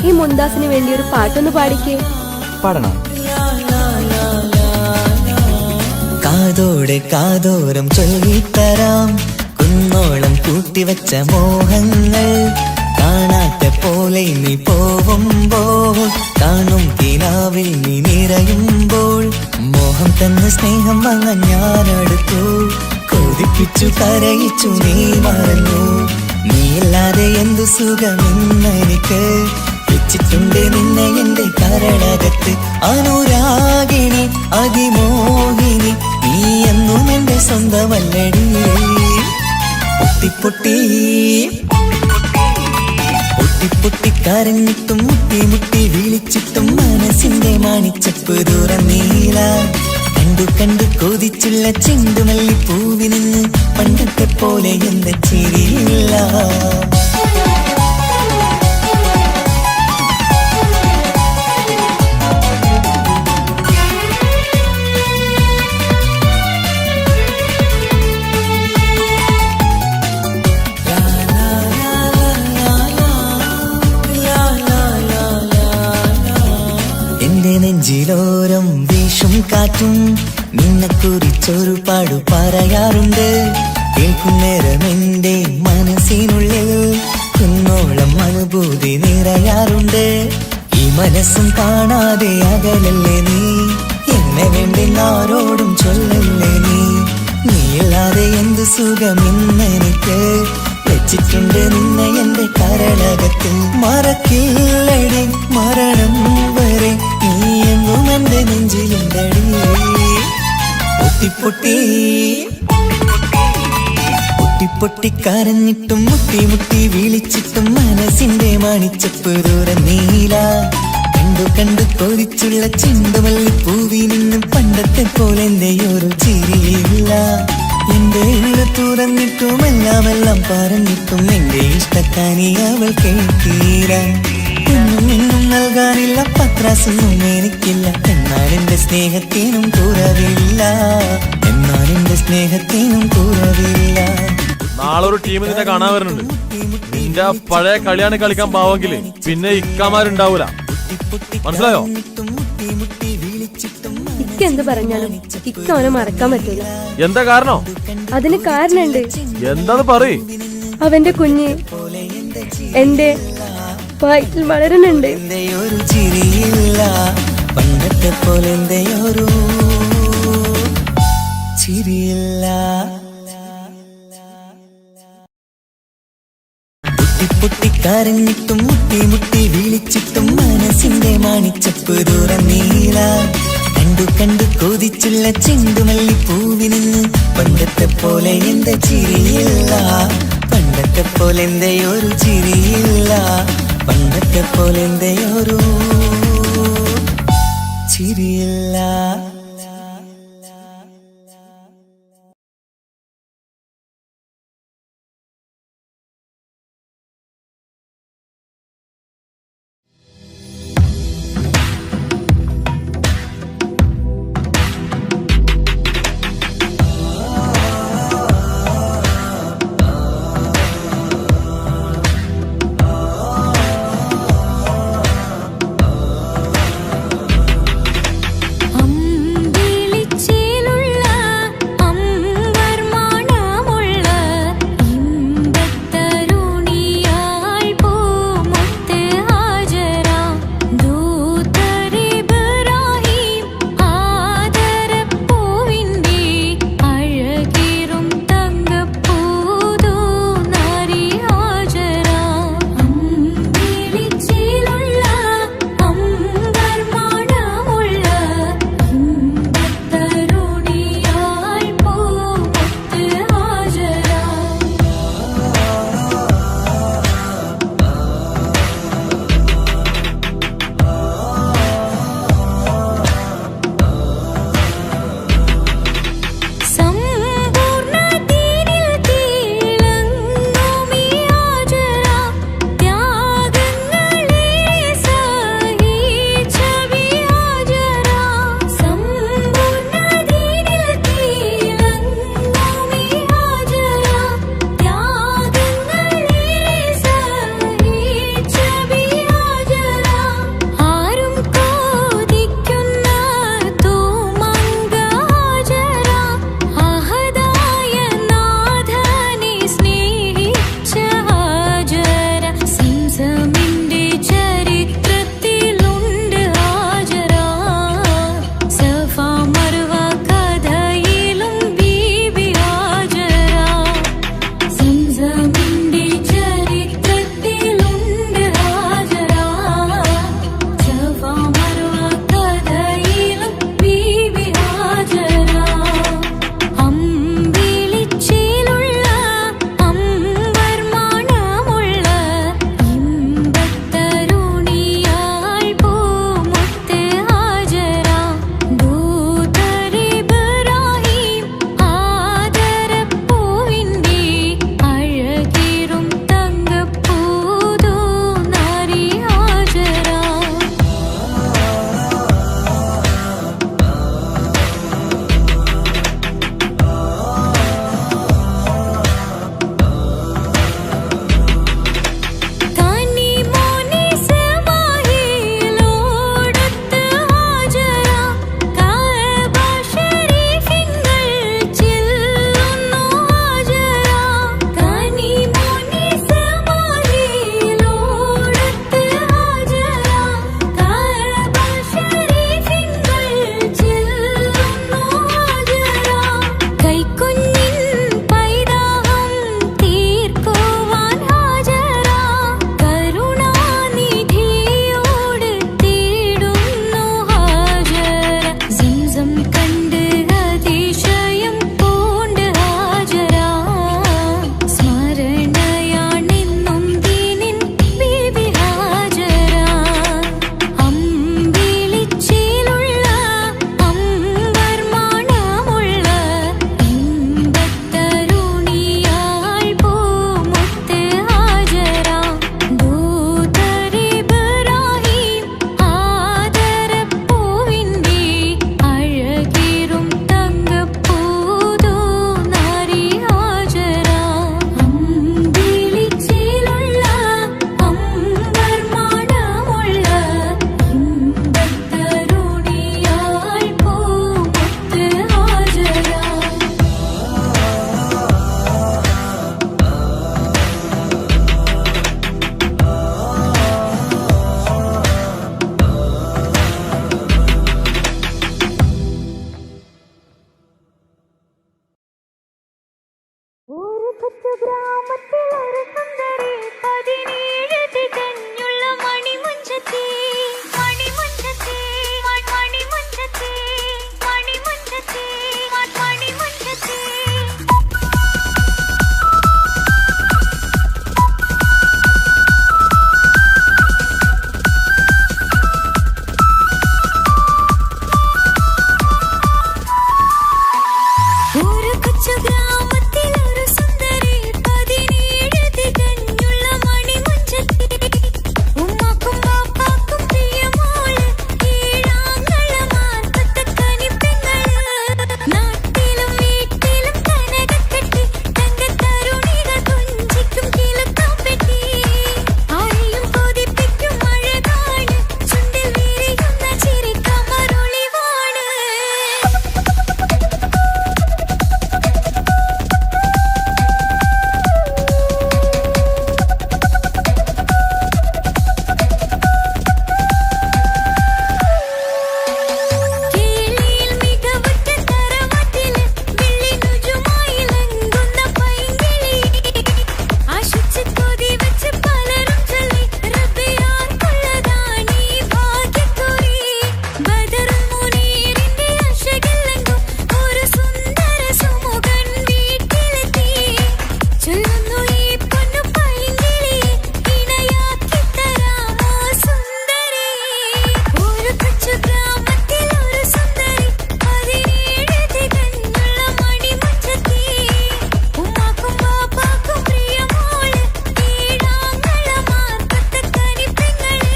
ഈ മുന്താസിന് വേണ്ടി ഒരു പാട്ടൊന്ന് പാടിക്കേ. പാടണം. കാതോടെ കാതോരം ചൊല്ലിത്തരാം കുന്നോളം കൂട്ടിവച്ച മോഹങ്ങൾ കാണാത്ത പോലെ നീ പോവുമ്പോൾ കാണും കിനാവിൽ നീ നിറയുമ്പോൾ മോഹം തന്ന സ്നേഹം വാങ്ങാൻ ഞാനടുത്തു കൊതിപ്പിച്ചു കരയിച്ചു നീ മറന്നു നീയില്ലാതെ എന്തു സുഖമെന്നെനിക്ക് വെച്ചിട്ടുണ്ട് നിന്നെ എന്റെ കരളകത്ത് അനുരാഗിണി അതിമോഹിനി നീ എന്നും എന്റെ സ്വന്തമല്ലടി പൊട്ടി പൊട്ടിക്കരഞ്ഞിട്ടും മുട്ടി മുട്ടി വിളിച്ചിട്ടും മനസ്സിന്റെ മണിച്ചപ്പുറീല കണ്ടു കണ്ടു കൊതിച്ചുള്ള ചെണ്ടുമല്ലി പൂവിൽ നിന്ന് പണ്ടത്തെ പോലെ എന്റെ ചിരിയില്ല നെഞ്ചിലോരം വീശും കാറ്റും നിന്നെക്കുറിച്ചൊരു പാടു പറയാറുണ്ട് കേൾക്കുന്നേരം എന്റെ മനസ്സിനുള്ളിൽ കുന്നോളം അനുഭൂതി നിറയാറുണ്ട് ഈ മനസ്സും കാണാതെ അകലല്ലേ നീ എന്നെ വേണ്ടി ആരോടും ചൊല്ലല്ലേ നീയില്ലാതെ എന്ത് സുഖമെന്നെനിക്ക് വെച്ചിട്ടുണ്ട് നിന്നെ എന്റെ കരളകത്തിൽ മറക്കില്ലടി മരണം വരെ നീ എന്നും എന്റെ നെഞ്ചിലുണ്ടടി പൊട്ടിക്കരഞ്ഞിട്ടും മുട്ടി മുട്ടി വിളിച്ചിട്ടും മനസ്സിന്റെ മണിച്ചപ്പുറീല കണ്ടു കണ്ടു കൊതിച്ചുള്ള ചെണ്ടുമല്ലി പൂവിൽ നിന്നും പണ്ടത്തെ പോലെ എന്റെ ഒരു ചിരിയില്ല എന്റെ ഉള്ളു തുറന്നിട്ടും എല്ലാം പറഞ്ഞിട്ടും എന്റെ ഇഷ്ടക്കാനി അവൾ കേട്ടീര ഒന്നും നൽകാനില്ല പത്രാസൊന്നും എനിക്കില്ല എന്നാൽ എന്റെ സ്നേഹത്തിനും കുറവില്ല നാളെ ഒരു ടീം നിന്നെ കാണാൻ വരുന്നുണ്ട്. നിന്റെ പഴയ കളിയാണ് കളിക്കാൻ പാവെങ്കിൽ പിന്നെ ഇക്കാമാരുണ്ടാവൂല, മനസ്സിലായോ? ഇക്ക എന്ത് പറഞ്ഞാലും ഇക്ക അവനെ മറക്കാൻ പറ്റൂല. എന്താ കാരണം? അതിന് കാരണമുണ്ട്. എന്താന്ന് പറയ്. അവന്റെ കുഞ്ഞ് എന്റെ വയറ്റിൽ വളരുന്നുണ്ട്. പണ്ടത്തെ പോലെ ഒരു ചിരിയില്ല പൊട്ടിക്കരഞ്ഞിട്ടും മുട്ടി മുട്ടി വിളിച്ചിട്ടും മനസ്സിന്റെ മണിച്ചപ്പുറീല കണ്ടു കണ്ടു കൊതിച്ചുള്ള ചെണ്ടുമല്ലി പൂവിൽ നിന്ന് പണ്ടത്തെ പോലെ എന്റെ ചിരിയില്ല പണ്ടത്തെ പോലെ എന്റെ ഒരു ചിരിയില്ല പണ്ടത്തെ പോലെ എന്റെ ഒരു ചിരിയില്ല. കൊച്ചു ഗ്രാമത്തിലൊരു സുന്ദരി 17 തികഞ്ഞുള്ള മണിമുഞ്ചത്തി മണിമുഞ്ചത്തി മണിമുഞ്ചത്തി മണിമുഞ്ചത്തി മണിമുഞ്ചത്തി ഒരു കൊച്ചു ഗ്രാമത്തിലൊരു സുന്ദരി 17 തികഞ്ഞുള്ള മണിമുഞ്ചത്തി ഉമ്മാക്കും ബാപ്പാക്കും പ്രിയമോള് ഏഴാങ്ങളമാർക്കത്തെ കനിപ്പെങ്ങള് നാട്ടിലും വീട്ടിലും കനകക്കെട്ടി തങ്കത്തരുണികൾ കൊഞ്ചിക്കും കിലുക്കാപ്പെട്ടി ആരെയും കൊതിപ്പിക്കും അഴകാണ് ചുണ്ടിൽ വിരിയുന്ന ചിരി കമറൊളിവാണ് കേളിയിൽ മികവുറ്റ തറവാട്ടില് വെള്ളി നുജുമായിലങ്കുന്ന പൈങ്കിളി ആശിച്ച് കൊതി വെച്ച് പലരും ചൊല്ലി റബ്ബിയാർക്കുള്ളതാണീ ഭാഗ്യക്കുറി ബദറുൽ മുനീറിന്റെ അശകിലെങ്കും ഒരു സുന്ദര സുമുഖൻ വീട്ടിലെത്തി ചൊല്ലുന്നു ഈ പൊന്നു പൈങ്കിളിയെ ഇണയാക്കി തരാമോ സുന്ദരി ഒരു കൊച്ചു ഗ്രാമത്തിലൊരു സുന്ദരി 17 തികഞ്ഞുള്ള മണിമുഞ്ചത്തി ഉമ്മാക്കും ബാപ്പാക്കും പ്രിയമോള് ഏഴാങ്ങളമാർക്കത്തെ കനിപ്പെങ്ങള്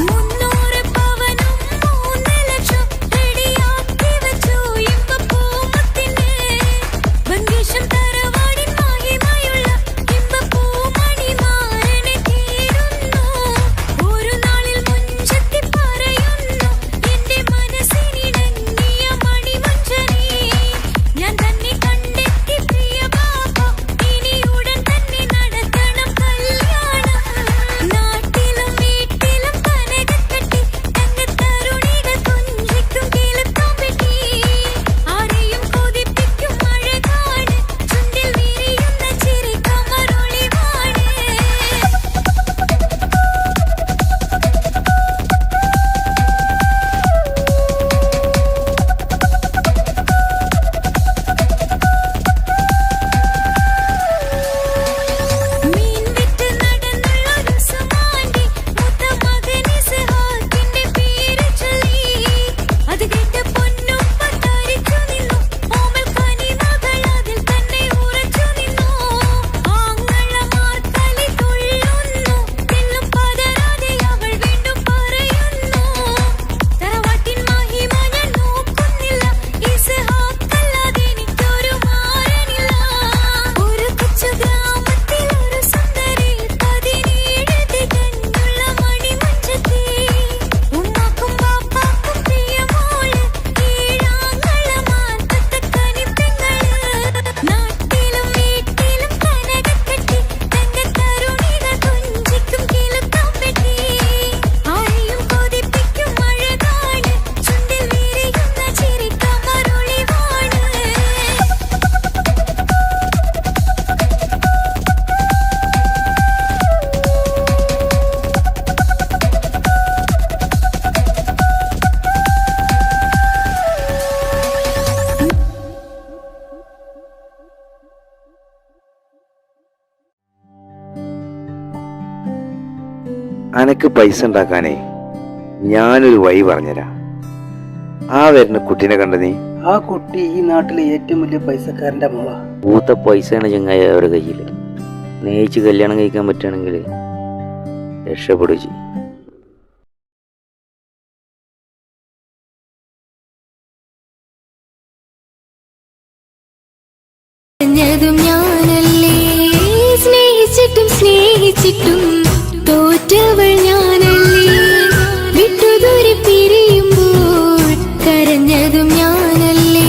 മുന്നൂറ് പവനും 3 ലക്ഷം റെഡിയാക്കി വെച്ചു ഇമ്പപ്പൂമത്തിന് വങ്കേശം തറവാടിൻ മഹിമയുള്ള ഇമ്പപ്പൂമണിമാരനെ തീരുന്നു ഒരു നാളിൽ മുഞ്ചത്തി പറയുന്നു എന്റെ മനസ്സിനിണങ്ങിയ മണിമഞ്ചരി ഞാൻ തന്നെ കണ്ടെത്തി പ്രിയ ബാബ ഇനി ഉടൻ തന്നെ നടത്തണം കല്യാണം നാട്ടിലും വീട്ടിലും കനകക്കെട്ടി തങ്കത്തരുണികൾ കൊഞ്ചിക്കും കിലുക്കാപ്പെട്ടി ആരെയും കൊതിപ്പിക്കും അഴകാണ് ചുണ്ടിൽ വിരിയുന്ന ചിരി കമറൊളിവാണ് മീൻ വിറ്റ് നടന്നുള്ളൊരു സുമാണ്ടി മൂത്ത മകൻ ഇസ്ഹാക്കിന്റെ പേര് ചൊല്ലി അത് കേട്ട് പൊന്നുപ്പ തരിച്ചു നിന്നു ഓമൽ കനിമകൾ അതിൽ തന്നെ ഉറച്ചു നിന്നു ആങ്ങളമാർ കളി തുള്ളുന്നു തെല്ലും പതരാതെ അവൾ വീണ്ടും പറയുന്നു തറവാട്ടിൻ മഹിമ ഞാൻ നോക്കുന്നില്ല ഇസ്ഹാക്കല്ലാതെ എനിക്കൊരു മാരനില്ല ഒരു കൊച്ചു ഗ്രാമത്തിലൊരു സുന്ദരി 17 തികഞ്ഞുള്ള മണിമുഞ്ചത്തി ഉമ്മാക്കും ബാപ്പാക്കും പ്രിയമോള് ഏഴാങ്ങളമാർക്കത്തെ കനിപ്പെങ്ങള് നാട്ടിലും വീട്ടിലും കനകക്കെട്ടി തങ്കത്തരുണികൾ കൊഞ്ചിക്കും കിലുക്കാപ്പെട്ടി ആരെയും കൊതിപ്പിക്കും അഴകാണ് ചുണ്ടിൽ വിരിയുന്ന ചിരി കമറൊളിവാണ് അനക്ക് പൈസ ഉണ്ടാക്കാനേ ഞാനൊരു വഴി പറഞ്ഞുതരാം. ആ വരുന്ന കുട്ടീനെ കണ്ട നീ? ആ കുട്ടി ഈ നാട്ടിലെ ഏറ്റവും വലിയ പൈസക്കാരന്റെ മോളാ. പൂത്ത പൈസയാണ് ചങ്ങായി അവരുടെ കയ്യിൽ. സ്നേഹിച്ച് കല്യാണം കഴിക്കാൻ പറ്റുകയാണെങ്കിൽ രക്ഷപ്പെടുക ചെയ്യും. ഞാനല്ലേ സ്നേഹിച്ചിട്ടും സ്നേഹിച്ചിട്ടും തോറ്റവൾ ഞാനല്ലേ വിട്ടുദൂരെ പിരിയുമ്പോൾ കരഞ്ഞതും ഞാനല്ലേ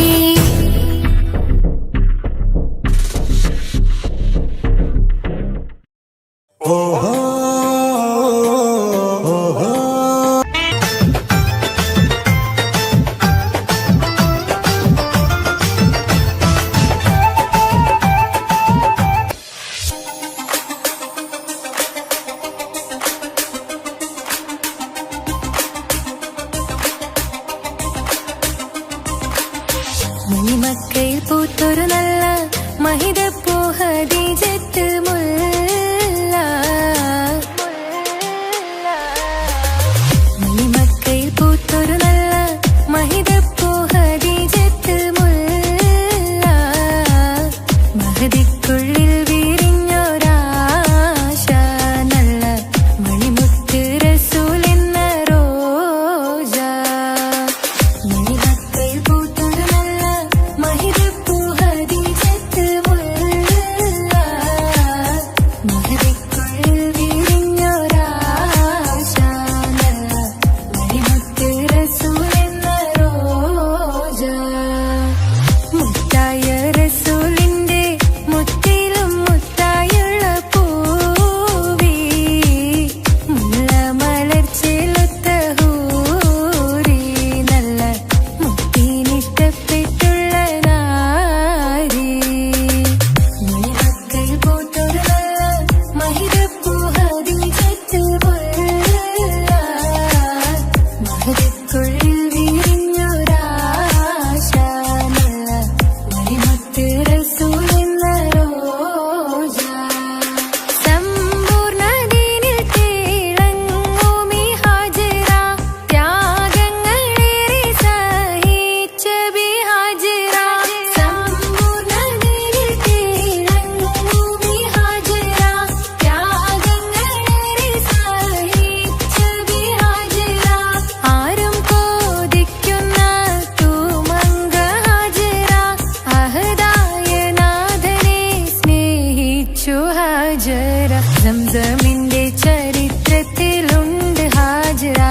വിളിച്ചു ഹാജറ സംസമിന്റെ ചരിത്രത്തിലുണ്ട് ഹാജറ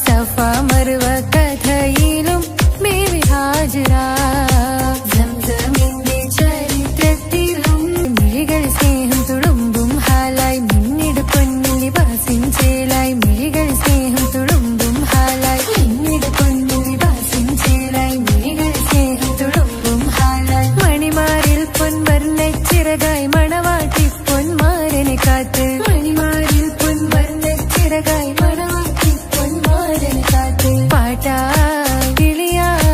സഫ മർവ കഥയിലും ബീവി ഹാജറ സംസമിന്റെ ചരിത്രത്തിലുണ്ട് മിഴികൾ സ്നേഹം തുളുമ്പും ഹാലായി മിന്നിട് പൊന്നിൽ വാസിൻ ചേലായി മിഴികൾ സ്നേഹം തുളുമ്പും ഹാലായി മിന്നിട് പൊന്നിൽ വാസിൻ ചേലായി മിഴികൾ സ്നേഹം തുളുമ്പും ഹാലായി മണിമാറിൽ പൊൻവർണ്ണ ചിറകായി മണവാട്ടി പൊന്മാരനെ കാത്ത് മണിമാരിൽ പൊൻവർണ്ണ ചിറകായി മണവാട്ടി പൊന്മാരനെ കാത്ത് പാട്ടായി വിളിയായി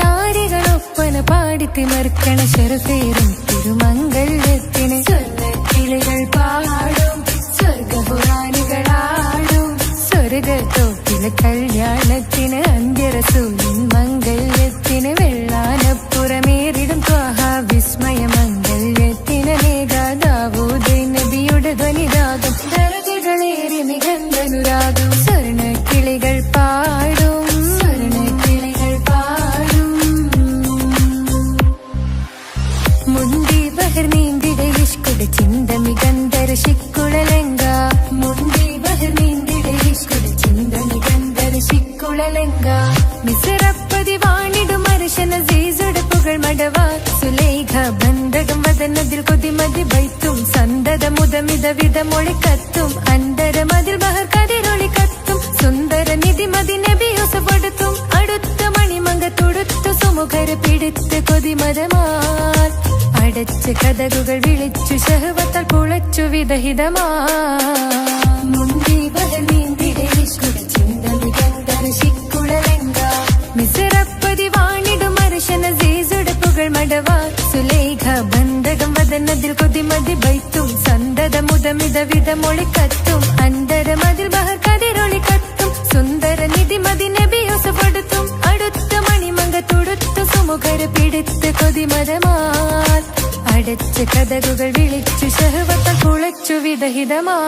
നാരികളൊപ്പന പാടിത്തിമർക്കണ ശരസേരും തിരുമംഗല്യത്തിന് സ്വർണ്ണക്കിളികൾ പാടും സ്വർഗപുരാണികളാടും സ്വർഗത്തോപ്പിലെ കല്യാണത്തിന് അന്ത്യരസൂലിൻ മംഗല്യത്തിന് വെള്ളാനപ്പുറമേറിടും ത്വാഹ വിസ്മയ മംഗല്യത്തിന് നേകാദാവൂദ് നബിയുടെ ധ്വനിരാഗം ദരജകളേറി നിഗന്ധനുരാഗം സ്വർണ്ണക്കിളികൾ പാടും സ്വർണ്ണക്കിളികൾ പാടും മുന്തി ബഹർ നീന്തിടെ ഇഷ്കുടെ ചിന്ത മികന്ധര ശിക്കുളലങ്ക മുന്തി ബഹർ നീന്തിടെ ഇഷ്കുടെ ചിന്ത മികന്ധര ശിക്കുളലങ്ക മിസറപ്പതി വാണിടും അർശന സീസുടെ പുകൾ മടവാ സുലേഖ ബന്ധകം വദനതിൽ കൊതിമതി ബൈത്തും സന്തത മുതമിത വിധമൊളി കത്തും അന്തരമതിൽ ബഹർ കതിരൊളി കത്തും സുന്ദര നിധിമതി നബി യൂസഫെടുത്തും അടുത്ത മണിമങ്ക തൊടുത്തു സുമുഖര പിടിത്ത് കൊതിമതമാൽ അടച്ച കഥകുകൾ വിളിച്ചു ശഹവത്താൽ പുളച്ചു വിദഹിതമാ മുന്തി ബഹർ നീന്തിടെ ഇഷ്കുടെ ചിന്ത മികന്ധര ശിക്കുളലങ്ക മിസറപ്പതി വാണിടും അർശന സീസുടെ പുകൾ മടവാ സുലേഖ ബന്ധകം വദനതിൽ കൊതിമതി ബൈത്തും സന്തത മുതമിത വിധമൊളി കത്തും അന്തരമതിൽ ബഹർ കതിരൊളി കത്തും സുന്ദര നിധിമതി നബി യൂസഫെടുത്തും അടുത്ത മണിമങ്ക തൊടുത്തു സുമുഖര പിടിത്ത് കൊതിമതമാൽ അടച്ച കഥകുകൾ വിളിച്ചു ശഹവത്താൽ പുളച്ചു വിദഹിതമാ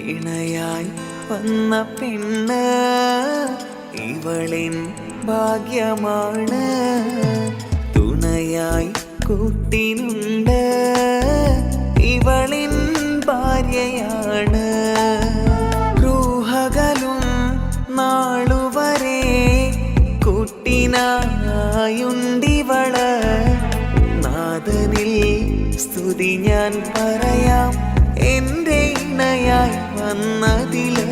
ഇണയായി വന്ന പെണ്ണ് ഇവളിൻ ഭാഗ്യമാണ് തുണയായി കൂട്ടിനുണ്ട് ഇവളിൻ ഭാര്യയാണ് റൂഹകലും നാളുവരെ കൂട്ടിനായുണ്ടിവള് നാദനിൽ സ്തുതി ഞാൻ പറയാം എന്റെ ഇണയായി വന്നതില്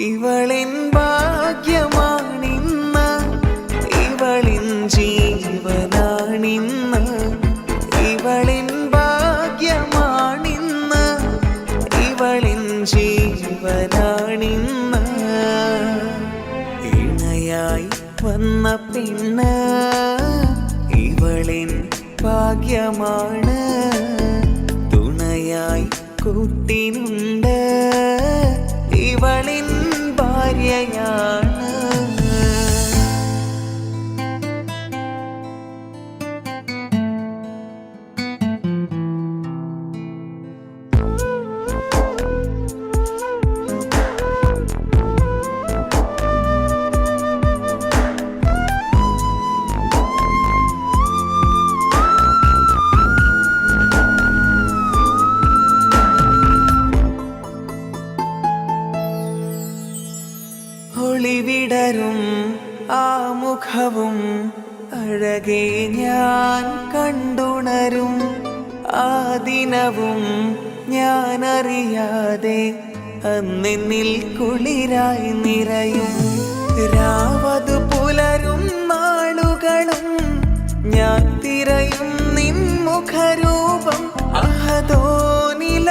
ഇവളിൻ ഭാഗ്യമാണിന്ന് ഇവളിൻ ജീവനാണിന്ന് ഇവളിൻ ഭാഗ്യമാണിന്ന് ഇവളിൻ ജീവനാണിന്ന് ഇണയായി വന്ന പെണ്ണ് ഇവളിൻ ഭാഗ്യമാണ് തുണയായി കൂട്ടിനുണ്ട് ഇവളിൻ ഭാര്യയാണ് ഒളിവിടരും ആ മുഖവും അഴകെ ഞാൻ കണ്ടുണരും ആ ദിനവും ഞാനറിയാതെ അന്നെന്നിൽ കുളിരായി നിറയും രാവതു പുലരും നാളുകളും ഞാൻ തിരയും നിൻ മുഖരൂപം അഹദോനില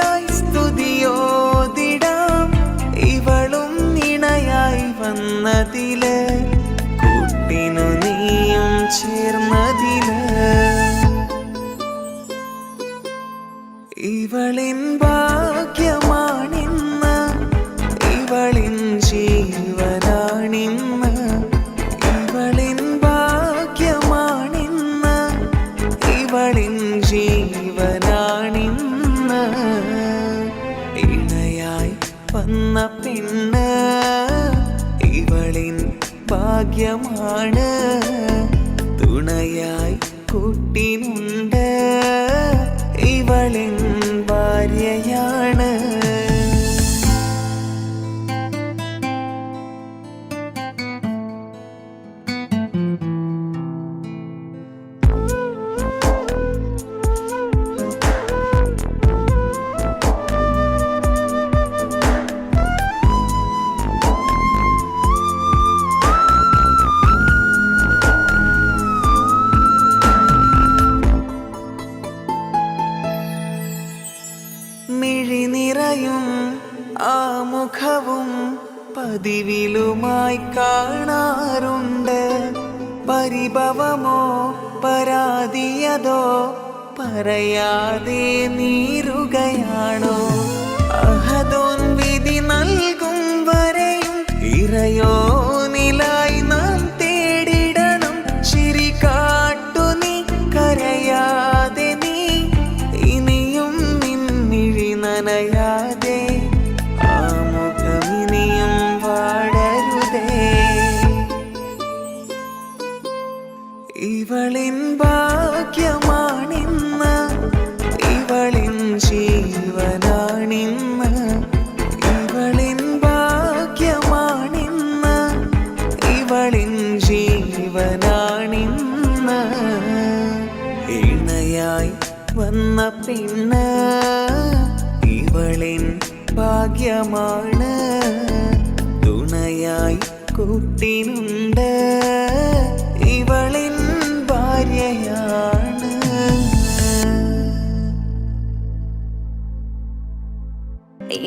ഇവളിൻ ഭാഗ്യമാണിന്ന്, ഇവളിൻ ജീവനാണിന്ന്. ഇവളിൻ ഭാഗ്യമാണിന്ന്, ഇവളിൻ ജീവനാണിന്ന്. ഇണയായി വന്ന പെണ്ണ് ഇവളിൻ ഭാഗ്യമാണ്, തുണയായി കൂട്ടിനുണ്ട് ഇവളിൻ ഭാര്യയാണ്. മിഴിനിറയും ആ മുഖവും പതിവിലുമായി കാണാറുണ്ട്. പരിഭവമോ പരാതിയതോ പറയാതെ നീറുകയാണോ? അഹദോൻ വിധി നൽകും വരെയും ഇറയോനിലായി നാം തേടിടണം. ചിരി കാട്ടു നീ, കരയാതെ നീ, ഇനിയും നിൻമിഴി നനയാതെ, ആ മുഖമിനിയും വാടരുതേ. ഇവളിൻ ഭാഗ്യമാണിന്ന്, ഇവളിൻ ജീവനാണിന്ന്. ഇവളിൻ ഭാഗ്യമാണിന്ന്, ഇവളിൻ ജീവനാണിന്ന്. ഇണയായി വന്ന പെണ്ണ് ഇവളിൻ ഭാഗ്യമാണ്, തുണയായി കൂട്ടിനുണ്ട് ഇവളിൻ ഭാര്യയാണ്.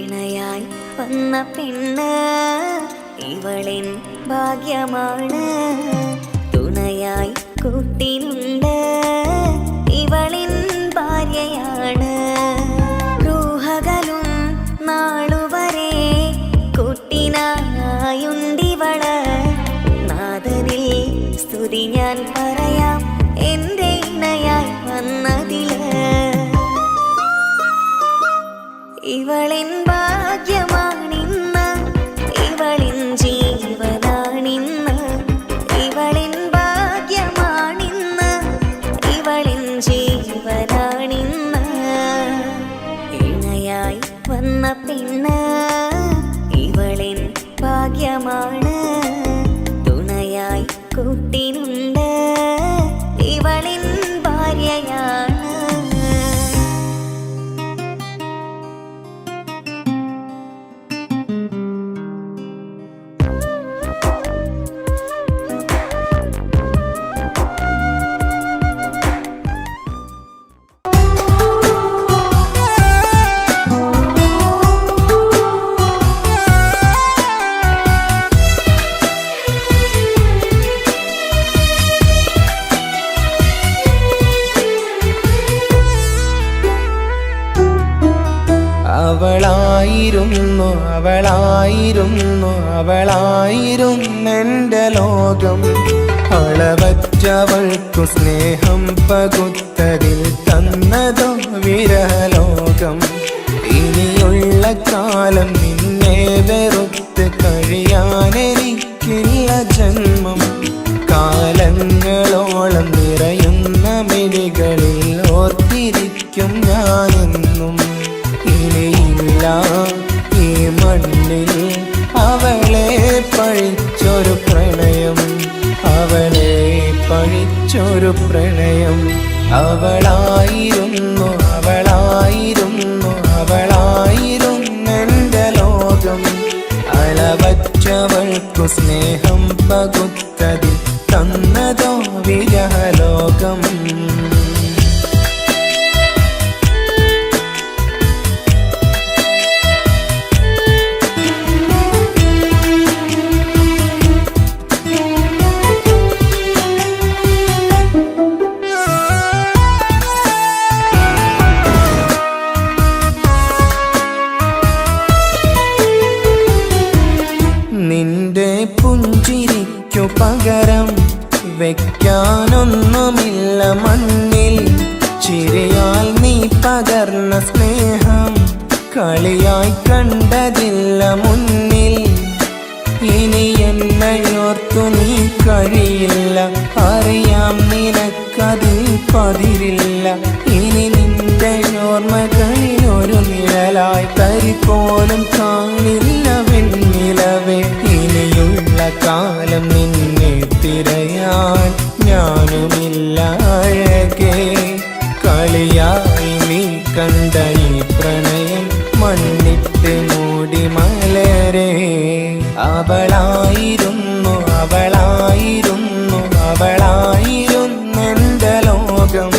ഇണയായി വന്ന പെണ്ണ് ഇവളിൻ ഭാഗ്യമാണ്, തുണയായി കൂട്ടിനുണ്ട് ഇവളിൻ ഭാര്യയാണ്. റൂഹകളും നാളുവരെ കൂട്ടിനായുണ്ടിവള്, നാദനിൽ സ്തുതി ഞാൻ പറയാം എൻ്റെ ഇണയായി വന്നതില്. ഇവളിൻ ഭാഗ്യമാണിന്ന്, ഇവളിൻ ജീവനാണിന്ന്. ഇവളിൻ ഭാഗ്യമാണിന്ന്, ഇവളിൻ ജീവനാണിന്ന്. ഇണയായി വന്ന പെണ്ണ് ഇവളിൻ ഭാഗ്യമാണ്, തുണയായി കൂട്ടിനുണ്ട് ഇവളിൻ ഭാര്യയാണ്. അവളായിരുന്നു അവളായിരുന്നു അവളായിരുന്നെൻ്റെ ലോകം. അളവറ്റവൾക്കു സ്നേഹം പകുത്തതിൽ തന്നതോ വിരഹലോകം. ഇനിയുള്ള കാലം നിന്നെ വെറുത്ത് കഴിയാനെനിക്കില്ല ജന്മം. കാലങ്ങളോളം നിറയുന്ന മിഴികളിൽ ഓർത്തിരിക്കും ഞാനെന്നും. ഇനിയില്ല ഈ മണ്ണിൽ അവളെ പഴിച്ചൊരു പ്രണയം, അവളെ പഴിച്ചൊരു പ്രണയം. അവളായിരുന്നു അവളായിരുന്നു അവളായിരുന്നെൻ്റെ ലോകം. അളവറ്റവൾക്കു സ്നേഹം പകുത്തതിൽ തന്നതോ വിരഹലോകം. കളിയായി കണ്ടതില്ല മുന്നിൽ. ഇനി എന്നോർത്തു നീ കഴിയില്ല, അറിയാം നിനക്കതിൽ പതിരില്ല. ഇനി നിന്റെ ഓർമ്മകളിൽ ഒരു നിഴലായി തരി പോലും കാണില്ല വെണ്ണിലവേ. ഇനിയുള്ള കാലം നിന്നെ തിരയാൻ ഞാനുമില്ല അഴകേ. കളിയായി നീ കണ്ട ഈ പ്രണയം മണ്ണിട്ട് മൂടി മലരേ. അവളായിരുന്നു അവളായിരുന്നു അവളായിരുന്നെന്റെ ലോകം.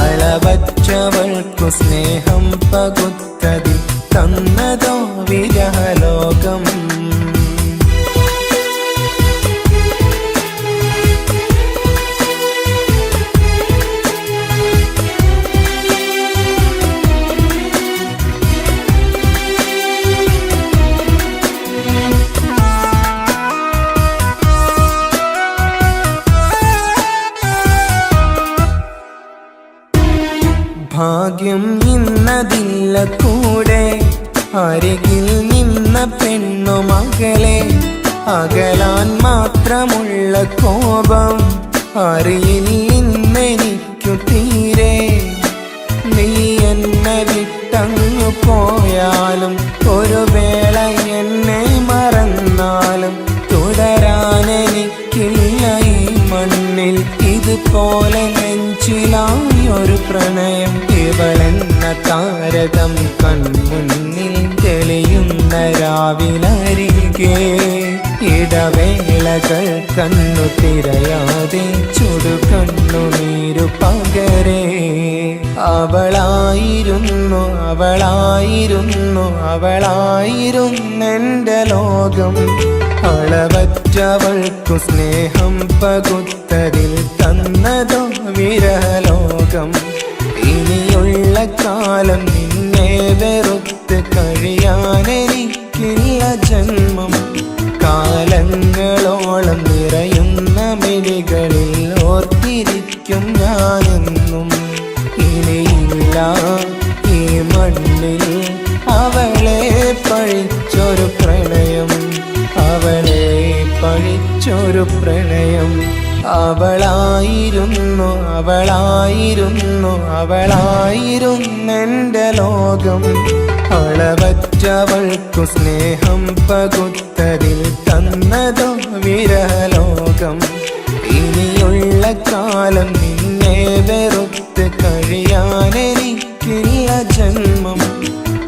അളവറ്റവൾക്കു സ്നേഹം പകുത്തതിൽ തന്നതോ വിരഹലോകം. ഭാഗ്യം ഇന്നതില്ല കൂടെ, അരികിൽ നിന്ന പെണ്ണു മകളെ. അകലാൻ മാത്രമുള്ള കോപം അറിയില്ലെനിക്കു തീരെ. നീ എന്നെ വിട്ടങ്ങു പോയാലും ഒരു വേള എന്നെ മറന്നാലും തുടരാനെനിക്കില്ല ഈ മണ്ണിൽ. ഇതുപോലെ നെഞ്ചിലായി ഒരു പ്രണയം. ഇവളെന്ന താരകം കൺമുന്നിൽ തെളിയുന്ന രാവിലരികെ. ഇടവേളകൾ കണ്ണു തിരയാതെ ചുടുകണ്ണുനീരു പകരേ. അവളായിരുന്നു അവളായിരുന്നു അവളായിരുന്നെന്റെ ലോകം. അളവറ്റവൾക്കു സ്നേഹം പകുത്തതിൽ തന്നതോ വിരഹലോകം. ഇനിയുള്ള കാലം നിന്നെ വെറുത്ത് കഴിയാനെനിക്കില്ല ജന്മം. കാലങ്ങളോളം നിറയുന്ന മിഴികളിൽ ഓർത്തിരിക്കും ഞാനെന്നും. ഇനിയില്ല ഈ മണ്ണിൽ അവളെ പഴിച്ചൊരു പ്രണയം, അവളെ പഴിച്ചൊരു പ്രണയം. അവളായിരുന്നു അവളായിരുന്നു അവളായിരുന്നെന്റെ ലോകം. അളവറ്റവൾക്കു സ്നേഹം പകുത്തതിൽ തന്നതോ വിരഹലോകം. ഇനിയുള്ള കാലം നിന്നെ വെറുത്ത് കഴിയാനെനിക്കില്ല ജന്മം.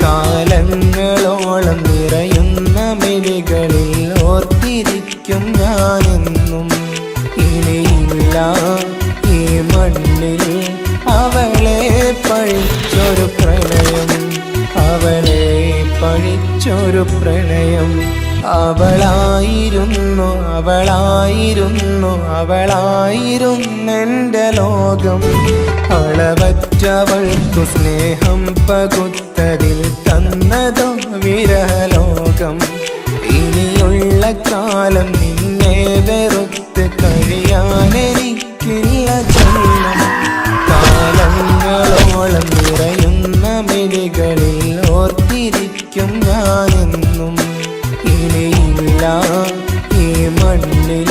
കാലങ്ങളോളം നിറയുന്ന മിഴികളിൽ ഓർത്തിരിക്കും ഞാനെന്നും. ഇനിയില്ല ഈ മണ്ണിൽ അവളെ പഴിച്ചൊരു പ്രണയം, അവളെ പഴിച്ചൊരു പ്രണയം. അവളായിരുന്നു അവളായിരുന്നു അവളായിരുന്നെന്റെ ലോകം. അളവറ്റവൾക്കു സ്നേഹം പകുത്തതിൽ തന്നതോ വിരഹലോകം. ഇനിയുള്ള കാലം നിന്നെ വെറുത്ത് കഴിയാനെനിക്കില്ല ജന്മം. കാലങ്ങളോളം നിറയുന്ന മിഴികളിൽ ഓർത്തിരിക്കും ഞാനെന്നും. ഇനിയില്ല ഈ മണ്ണിൽ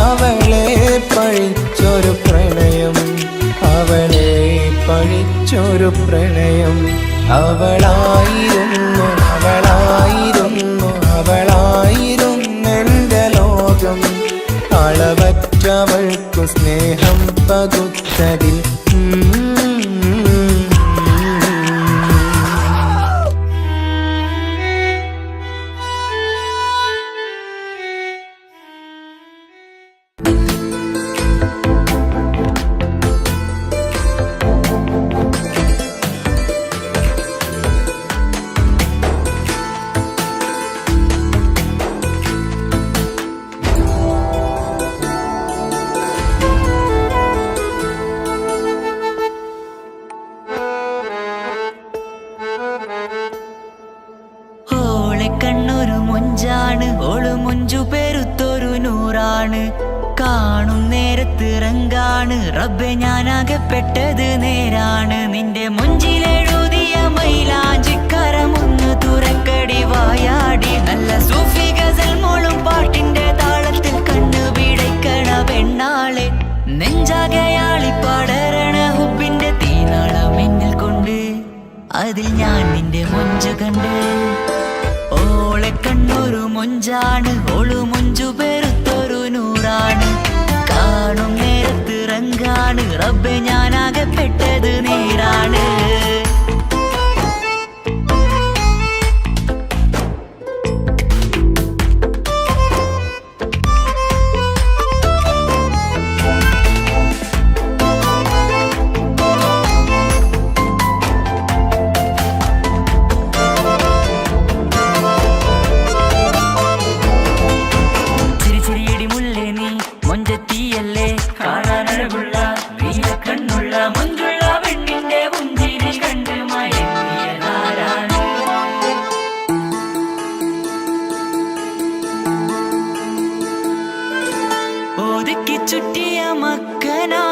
അവളെ പഴിച്ചൊരു പ്രണയം, അവളെ പഴിച്ചൊരു പ്രണയം. അവളായിരുന്നു അവളായിരുന്നു അവളായിരുന്നെന്റെ ലോകം. അളവറ്റവൾക്കു സ്നേഹം പകുത്തതിൽ ഓള് മുഞ്ചു പെരുത്തൊരു നൂറാണ്. കാണും നേരത്ത് റങ്കാണ് റബ്ബെ ഞാനാകപ്പെട്ടത് നേരാണ്. നിന്റെ മുഞ്ചിലെഴുതിയ മൈലാഞ്ചിക്കരമോ നെഞ്ചു കണ്ട് ഓളെ കണ്ണൊരു മൊഞ്ചാണ് ഓളു മൊഞ്ചു പെരുത്തൊരു നൂറാണ് കാണും നേരത്ത് റങ്കാണ് റബ്ബെ ഞാനാകപ്പെട്ടത് നേരാണ് ഒതുക്കി ചുറ്റിയ മക്കനാ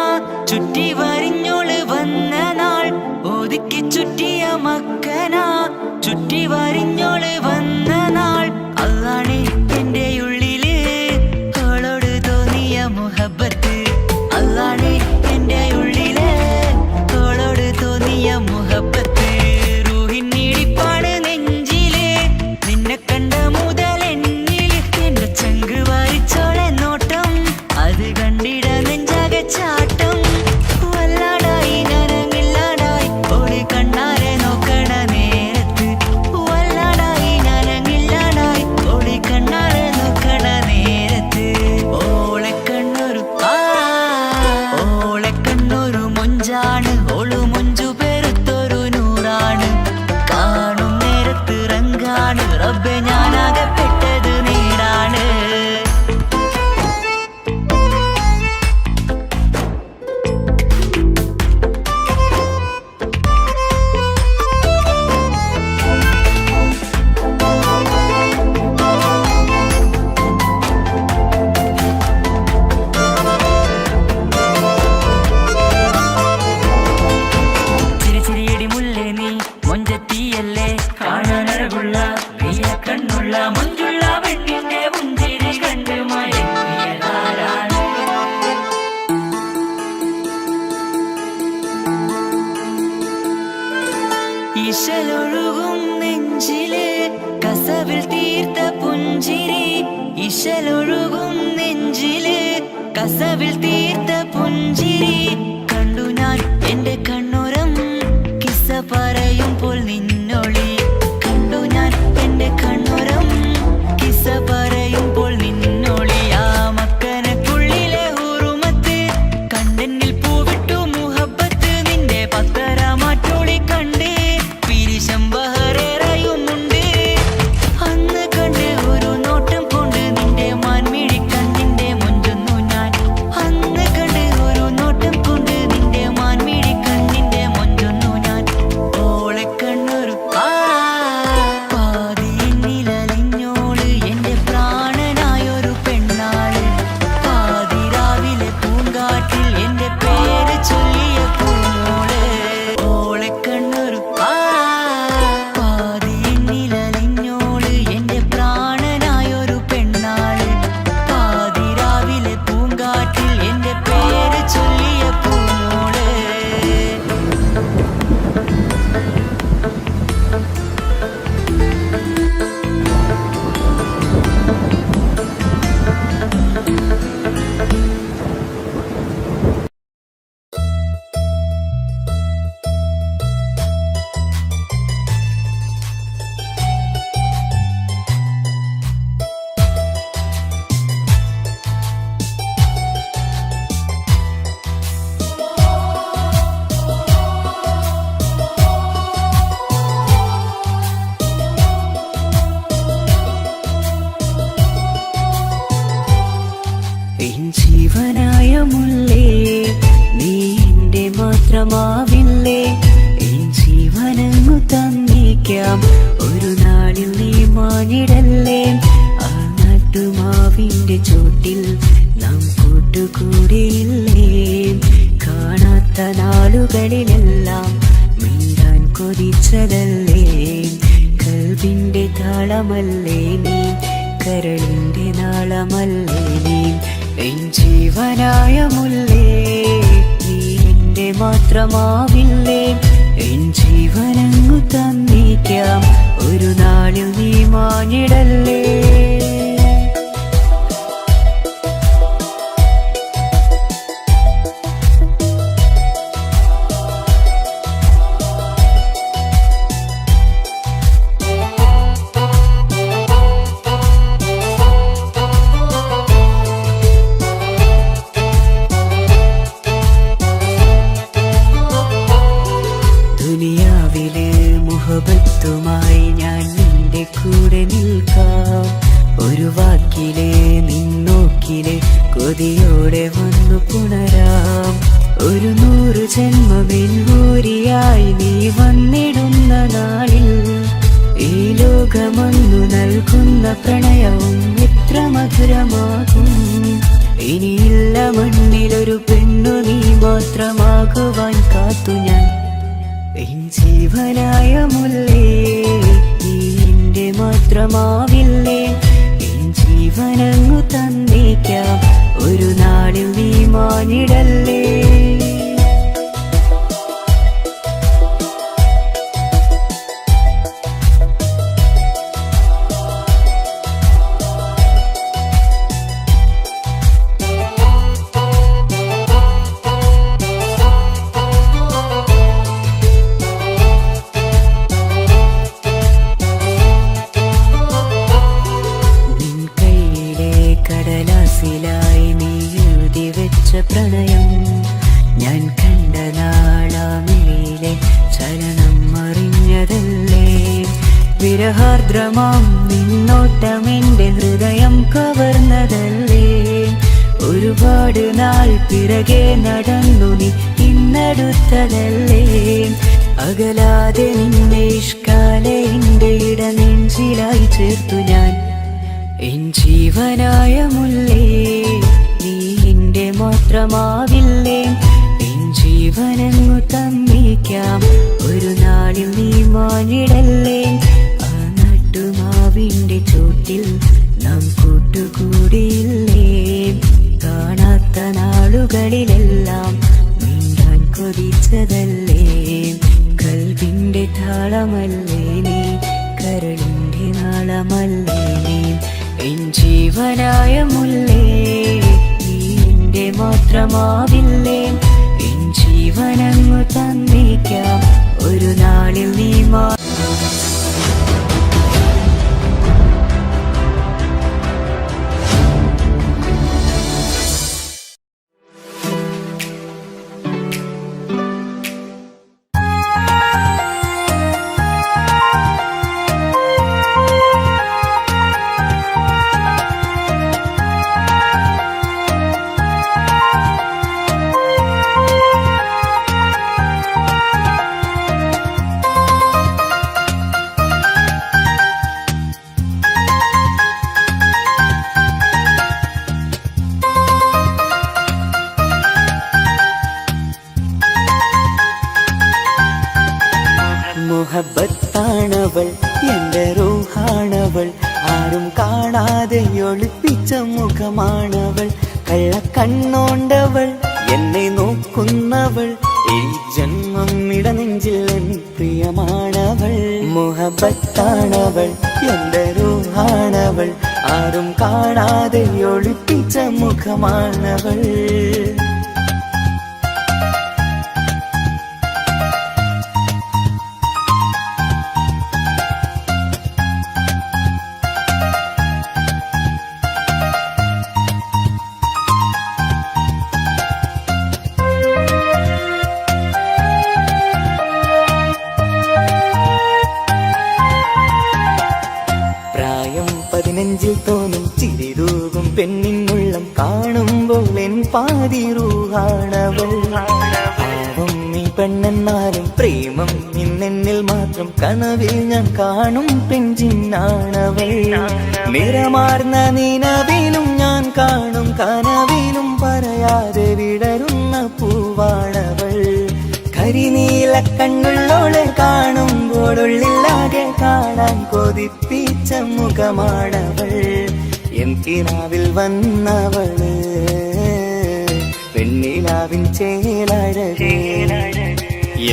ചുറ്റി വരിഞ്ഞോള് വന്ന നാൾ ഒതുക്കി ചുറ്റിയ മക്കനാ ചുറ്റി വരിഞ്ഞോള് വന്ന നാൾ അതാണ് എന്റെ ഉള്ളില് അവളോട് തോന്നിയ മുഹബത്ത് അതാണ് എന്റെ ഉള്ളില് അവളോട് തോന്നിയ മുഹബത്ത് റൂഹിന്നിടിപ്പാണ് നെഞ്ചില് നിന്നെ കണ്ട മുതൽ എന്നില് എന്റെ ചങ്ക് വാരിച്ചോളെ നോട്ടം അത് കണ്ടിട നെഞ്ചാകെ ചാട്ടം വല്ലാടായി ഞാനങ്ങില്ലാടായി ഓടി കണ്ണാരെ നോക്കണ നേരത്ത് വല്ലാടായി ഞാനങ്ങില്ലാടായി ഓടി കണ്ണാരെ നോക്കണ നേരത്ത് ഓളെ കണ്ണൊരു മൊഞ്ചാണ് ഓളു മൊഞ്ചു പെരുത്തൊരു നൂറാണ് കാണും നേരത്ത് റങ്കാണ് റബ്ബെ ഞാനാകപ്പെട്ടത് നേരാണ് ചിരിച്ചിരിയടി മുല്ലേ നീ മൊഞ്ചത്തിയല്ലേ കാണാനഴകുള്ള നീല കണ്ണുള്ള മൊഞ്ചുള്ള പെണ്ണിന്റെ പുഞ്ചിരി കണ്ട് മയങ്ങിയതാരാണ് ഇശലൊഴുകും നെഞ്ചിലെ കസവിൽ തീർത്ത പുഞ്ചിരി ഇശലൊഴുകും നെഞ്ചിലെ കസവിൽ തീർത്ത പുഞ്ചിരി കണ്ടു ഞാൻ എന്റെ കണ്ണുരം കിസ്സ പറയുമ്പോൾ നിന്നൊളി കണ്ടു ഞാൻ എന്റെ കണ്ണുരം കിസ്സ പറയുമ്പോൾ നിന്നൊളി ആ മക്കനക്കുള്ളിലെ ഹുറുമത്ത് കണ്ടെന്നിൽ പൂവിട്ടു മുഹബത്ത് നിന്റെ പത്തര മാറ്റൊളി കണ്ട് പിരിശം ബഹറേറയുമുണ്ട് അന്ന് കണ്ട് ഒരു നോട്ടം കൊണ്ട് നിന്റെ മാൻമിഴി കണ്ണിന്റെ മൊഞ്ചൊന്നു ഞാൻ അന്ന് കണ്ട് ഒരു നോട്ടം കൊണ്ട് നിന്റെ മാൻമിഴി കണ്ണിന്റെ മൊഞ്ചൊന്നു ഞാൻ ഓളെ കണ്ണൊരു പാതിയിലലിഞ്ഞോള് എന്റെ പ്രാണനായൊരു പെണ്ണാള് പാതിരാവിലെ പൂങ്കാട്ടിൽ എന്റെ പേര് ചൊല്ലിയ പൂമോള് ഓളെ കണ്ണൊരു പാതിയിലലിഞ്ഞോള് എന്റെ പ്രാണനായൊരു പെണ്ണാള് പാതിരാവിലെ പൂങ്കാട്ടിൽ എന്റെ പേര് ചൊല്ലിയ പൂമോള് എൻ ജീവനായ മുല്ലേ നീ എന്റെ മാത്രമാവില്ലേ എൻ ജീവനങ്ങു തന്നേക്കാം ഒരു നാളിൽ നീ മാനിടല്ലേ ആ നാട്ടുമാവിന്റെ ചോട്ടിൽ നാം കൂട്ടുകൂടിയില്ലേ കാണാത്ത നാളുകളിലെല്ലാം മിണ്ടാൻ കൊതിച്ചതല്ലേ കൽവിന്റെ താളമല്ലേ നീ കരളിന്റെ നാളമല്ലേ നീ എൻ ജീവനായ മുല്ലേ നീ എന്റെ മാത്രമാവില്ലേ എൻ ജീവനങ്ങു തന്നേക്കാം നാളിൽ നീ മാഞ്ഞിടല്ലേ. ദുനിയാവിലെ മുഹബത്തുമായി ഞാൻ നിന്റെ കൂടെ നിൽക്കാം. ഒരു വാക്കിലെ നിന്നോക്കിലെ കൊതിയോടെ വന്നു പുണരാം. ഒരു 100 ജന്മമെൻകൂരിയായി നീ വന്നിടുന്ന നാളിൽ ഈ ലോകമൊന്നു നൽകുന്ന പ്രണയവും എത്ര മധുരമാകും. ഇനിയില്ല മണ്ണിലൊരു പെണ്ണു നീ മാത്രമാകുവാൻ കാത്തു ഞാൻ. എൻ ജീവനായ മുല്ലേ നീ എന്റെ മാത്രമാവില്ലേ. എൻ ജീവനങ്ങു തന്നേക്കാം ഒരു നാളിൽ നീ മാഞ്ഞിടല്ലേ. കടലാസിലായി നീ എഴുതി വെച്ച പ്രണയം ഞാൻ കണ്ട നാളാമിലെ ചലനം അറിഞ്ഞതല്ലേ. വിരഹാർദ്രമാം നിന്നോട്ടം എന്റെ ഹൃദയം കവർന്നതല്ലേ. ഒരുപാട് നാൾ പിറകെ നടന്നു നീ ഇന്നടുത്തതല്ലേ. അകലാതെ നിന്നെ ഇഷ്കാലെ എന്റെ ഇടനെഞ്ചിലായി ചേർത്തു ഞാൻ. എൻ ജീവനായ മുല്ലേ നീ എന്റെ മാത്രമാവില്ലേ. എൻ ജീവനങ്ങു തന്നേക്കാം ഒരു നാളിൽ നീ മാഞ്ഞിടല്ലേ. ആ നട്ടുമാവിന്റെ ചോട്ടിൽ നാം കൂട്ടുകൂടിയില്ലേ. കാണാത്ത നാളുകളിലെല്ലാം നീണ്ടാൻ കൊതിച്ചതല്ലേ. കൽവിന്റെ താളമല്ലേ നീ, കരളിന്റെ നാളമല്ലേ നീ. എൻ ജീവനായ മുല്ലേ നീ എന്റെ മാത്രമാവില്ലേ. എൻ ജീവനങ്ങു തന്നേക്കാം ഒരു നാളിൽ നീ മുഹബത്താണവൾ എന്റെ റൂഹാണവൾ. ആരും കാണാതെ ഒളിപ്പിച്ച മുഖമാണവൾ. കള്ളക്കണ്ണോണ്ടവൾ എന്നെ നോക്കുന്നവൾ. ഈ ജന്മം ഇടനെഞ്ചിൽ എൻ പ്രിയമാണവൾ. മുഹബത്താണവൾ എന്റെ റൂഹാണവൾ. ആരും കാണാതെ ഒളിപ്പിച്ച മുഖമാണവൾ. നെഞ്ചിൽ തോന്നും ചിരിതൂകും പെണ്ണിനുള്ളം കാണുമ്പോൾ എൻ പാതി റൂഹാണവൾ. പാവം നീ പെണ്ണെന്നാലും പ്രേമം ഇന്നെന്നിൽ മാത്രം. കനവിൽ ഞാൻ കാണും പെഞ്ചിന്നാണവൾ. നിറമാർന്ന നിലവിലും ഞാൻ കാണും കനവിലും പറയാതെ വിടരുന്ന പൂവാണവൾ. കരിനീല കണ്ണുള്ളോളെ കാണുമ്പോഴുള്ളിലാകെ കാണാൻ കൊതിപ്പിച്ച മുഖമാണവൾ. എൻ കിനാവിൽ വന്നവള് പെണ്ണിലാവിൻ ചേലഴകേ.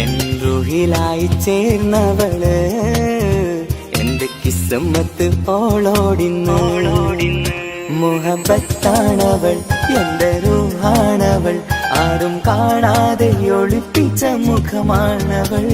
എൻ റുഹിലായി ചേർന്നവള് എന്റെ കിസ്സ കിസ്സമ്മത്ത് ഓളോടിന്ന് മുഹബത്താണവൾ എന്റെ റൂഹാണവൾ ആരും കാണാതെ ഒളിപ്പിച്ച മുഖമാണവൾ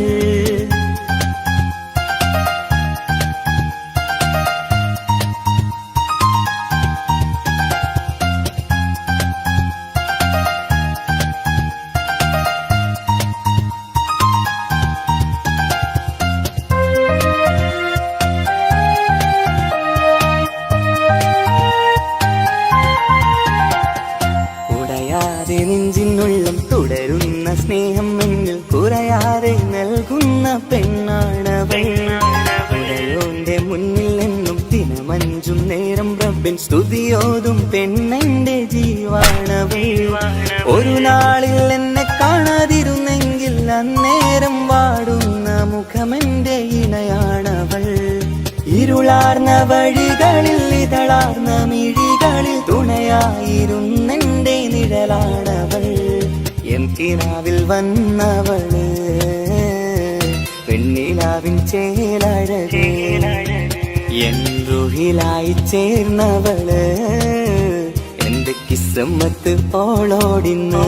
നെഞ്ചിനുള്ളം തുടരുന്ന സ്നേഹം എന്നിൽ കുറയാതെ നൽകുന്ന പെണ്ണാണവൾ ഉടയോന്റെ മുന്നിൽ നിന്നും ദിനമഞ്ചും നേരം റബ്ബിൻ സ്തുതിയോതും പെണ്ണെന്റെ ജീവാണവൾ ഒരു നാളിൽ എന്നെ കാണാതിരുന്നെങ്കിൽ അന്നേരം വാടുന്ന മുഖമെന്റെ ഇണയാണവൾ ഇരുളാർന്ന വഴികളിൽ ഇതളാർന്ന മിഴികളിൽ തുണയായിരുന്നെന്റെ നിഴലാണവൾ എൻ കിനാവിൽ വന്നവള് പെണ്ണിലാവിൻ ചേലഴകേ എൻ റുഹിലായി ചേർന്നവള് എന്റെ കിസ്സമ്മത്ത് ഓളോടിന്ന്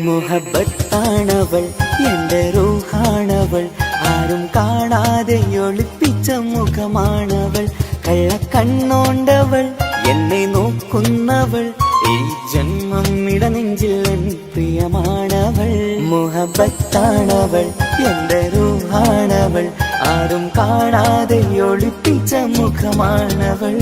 മുഹബത്താണവൾ എന്റെ റൂഹാണവൾ ആരും കാണാതെ ഒളിപ്പിച്ച മുഖമാണവൾ കള്ളക്കണ്ണോണ്ടവൾ എന്നെ നോക്കുന്നവൾ ഈ ജന്മം ഇടനെഞ്ചിൽ എൻ പ്രിയമാണവൾ മുഹബത്താണവൾ എന്റെ റൂഹാണവൾ ആരും കാണാതെ ഒളിപ്പിച്ച മുഖമാണവൾ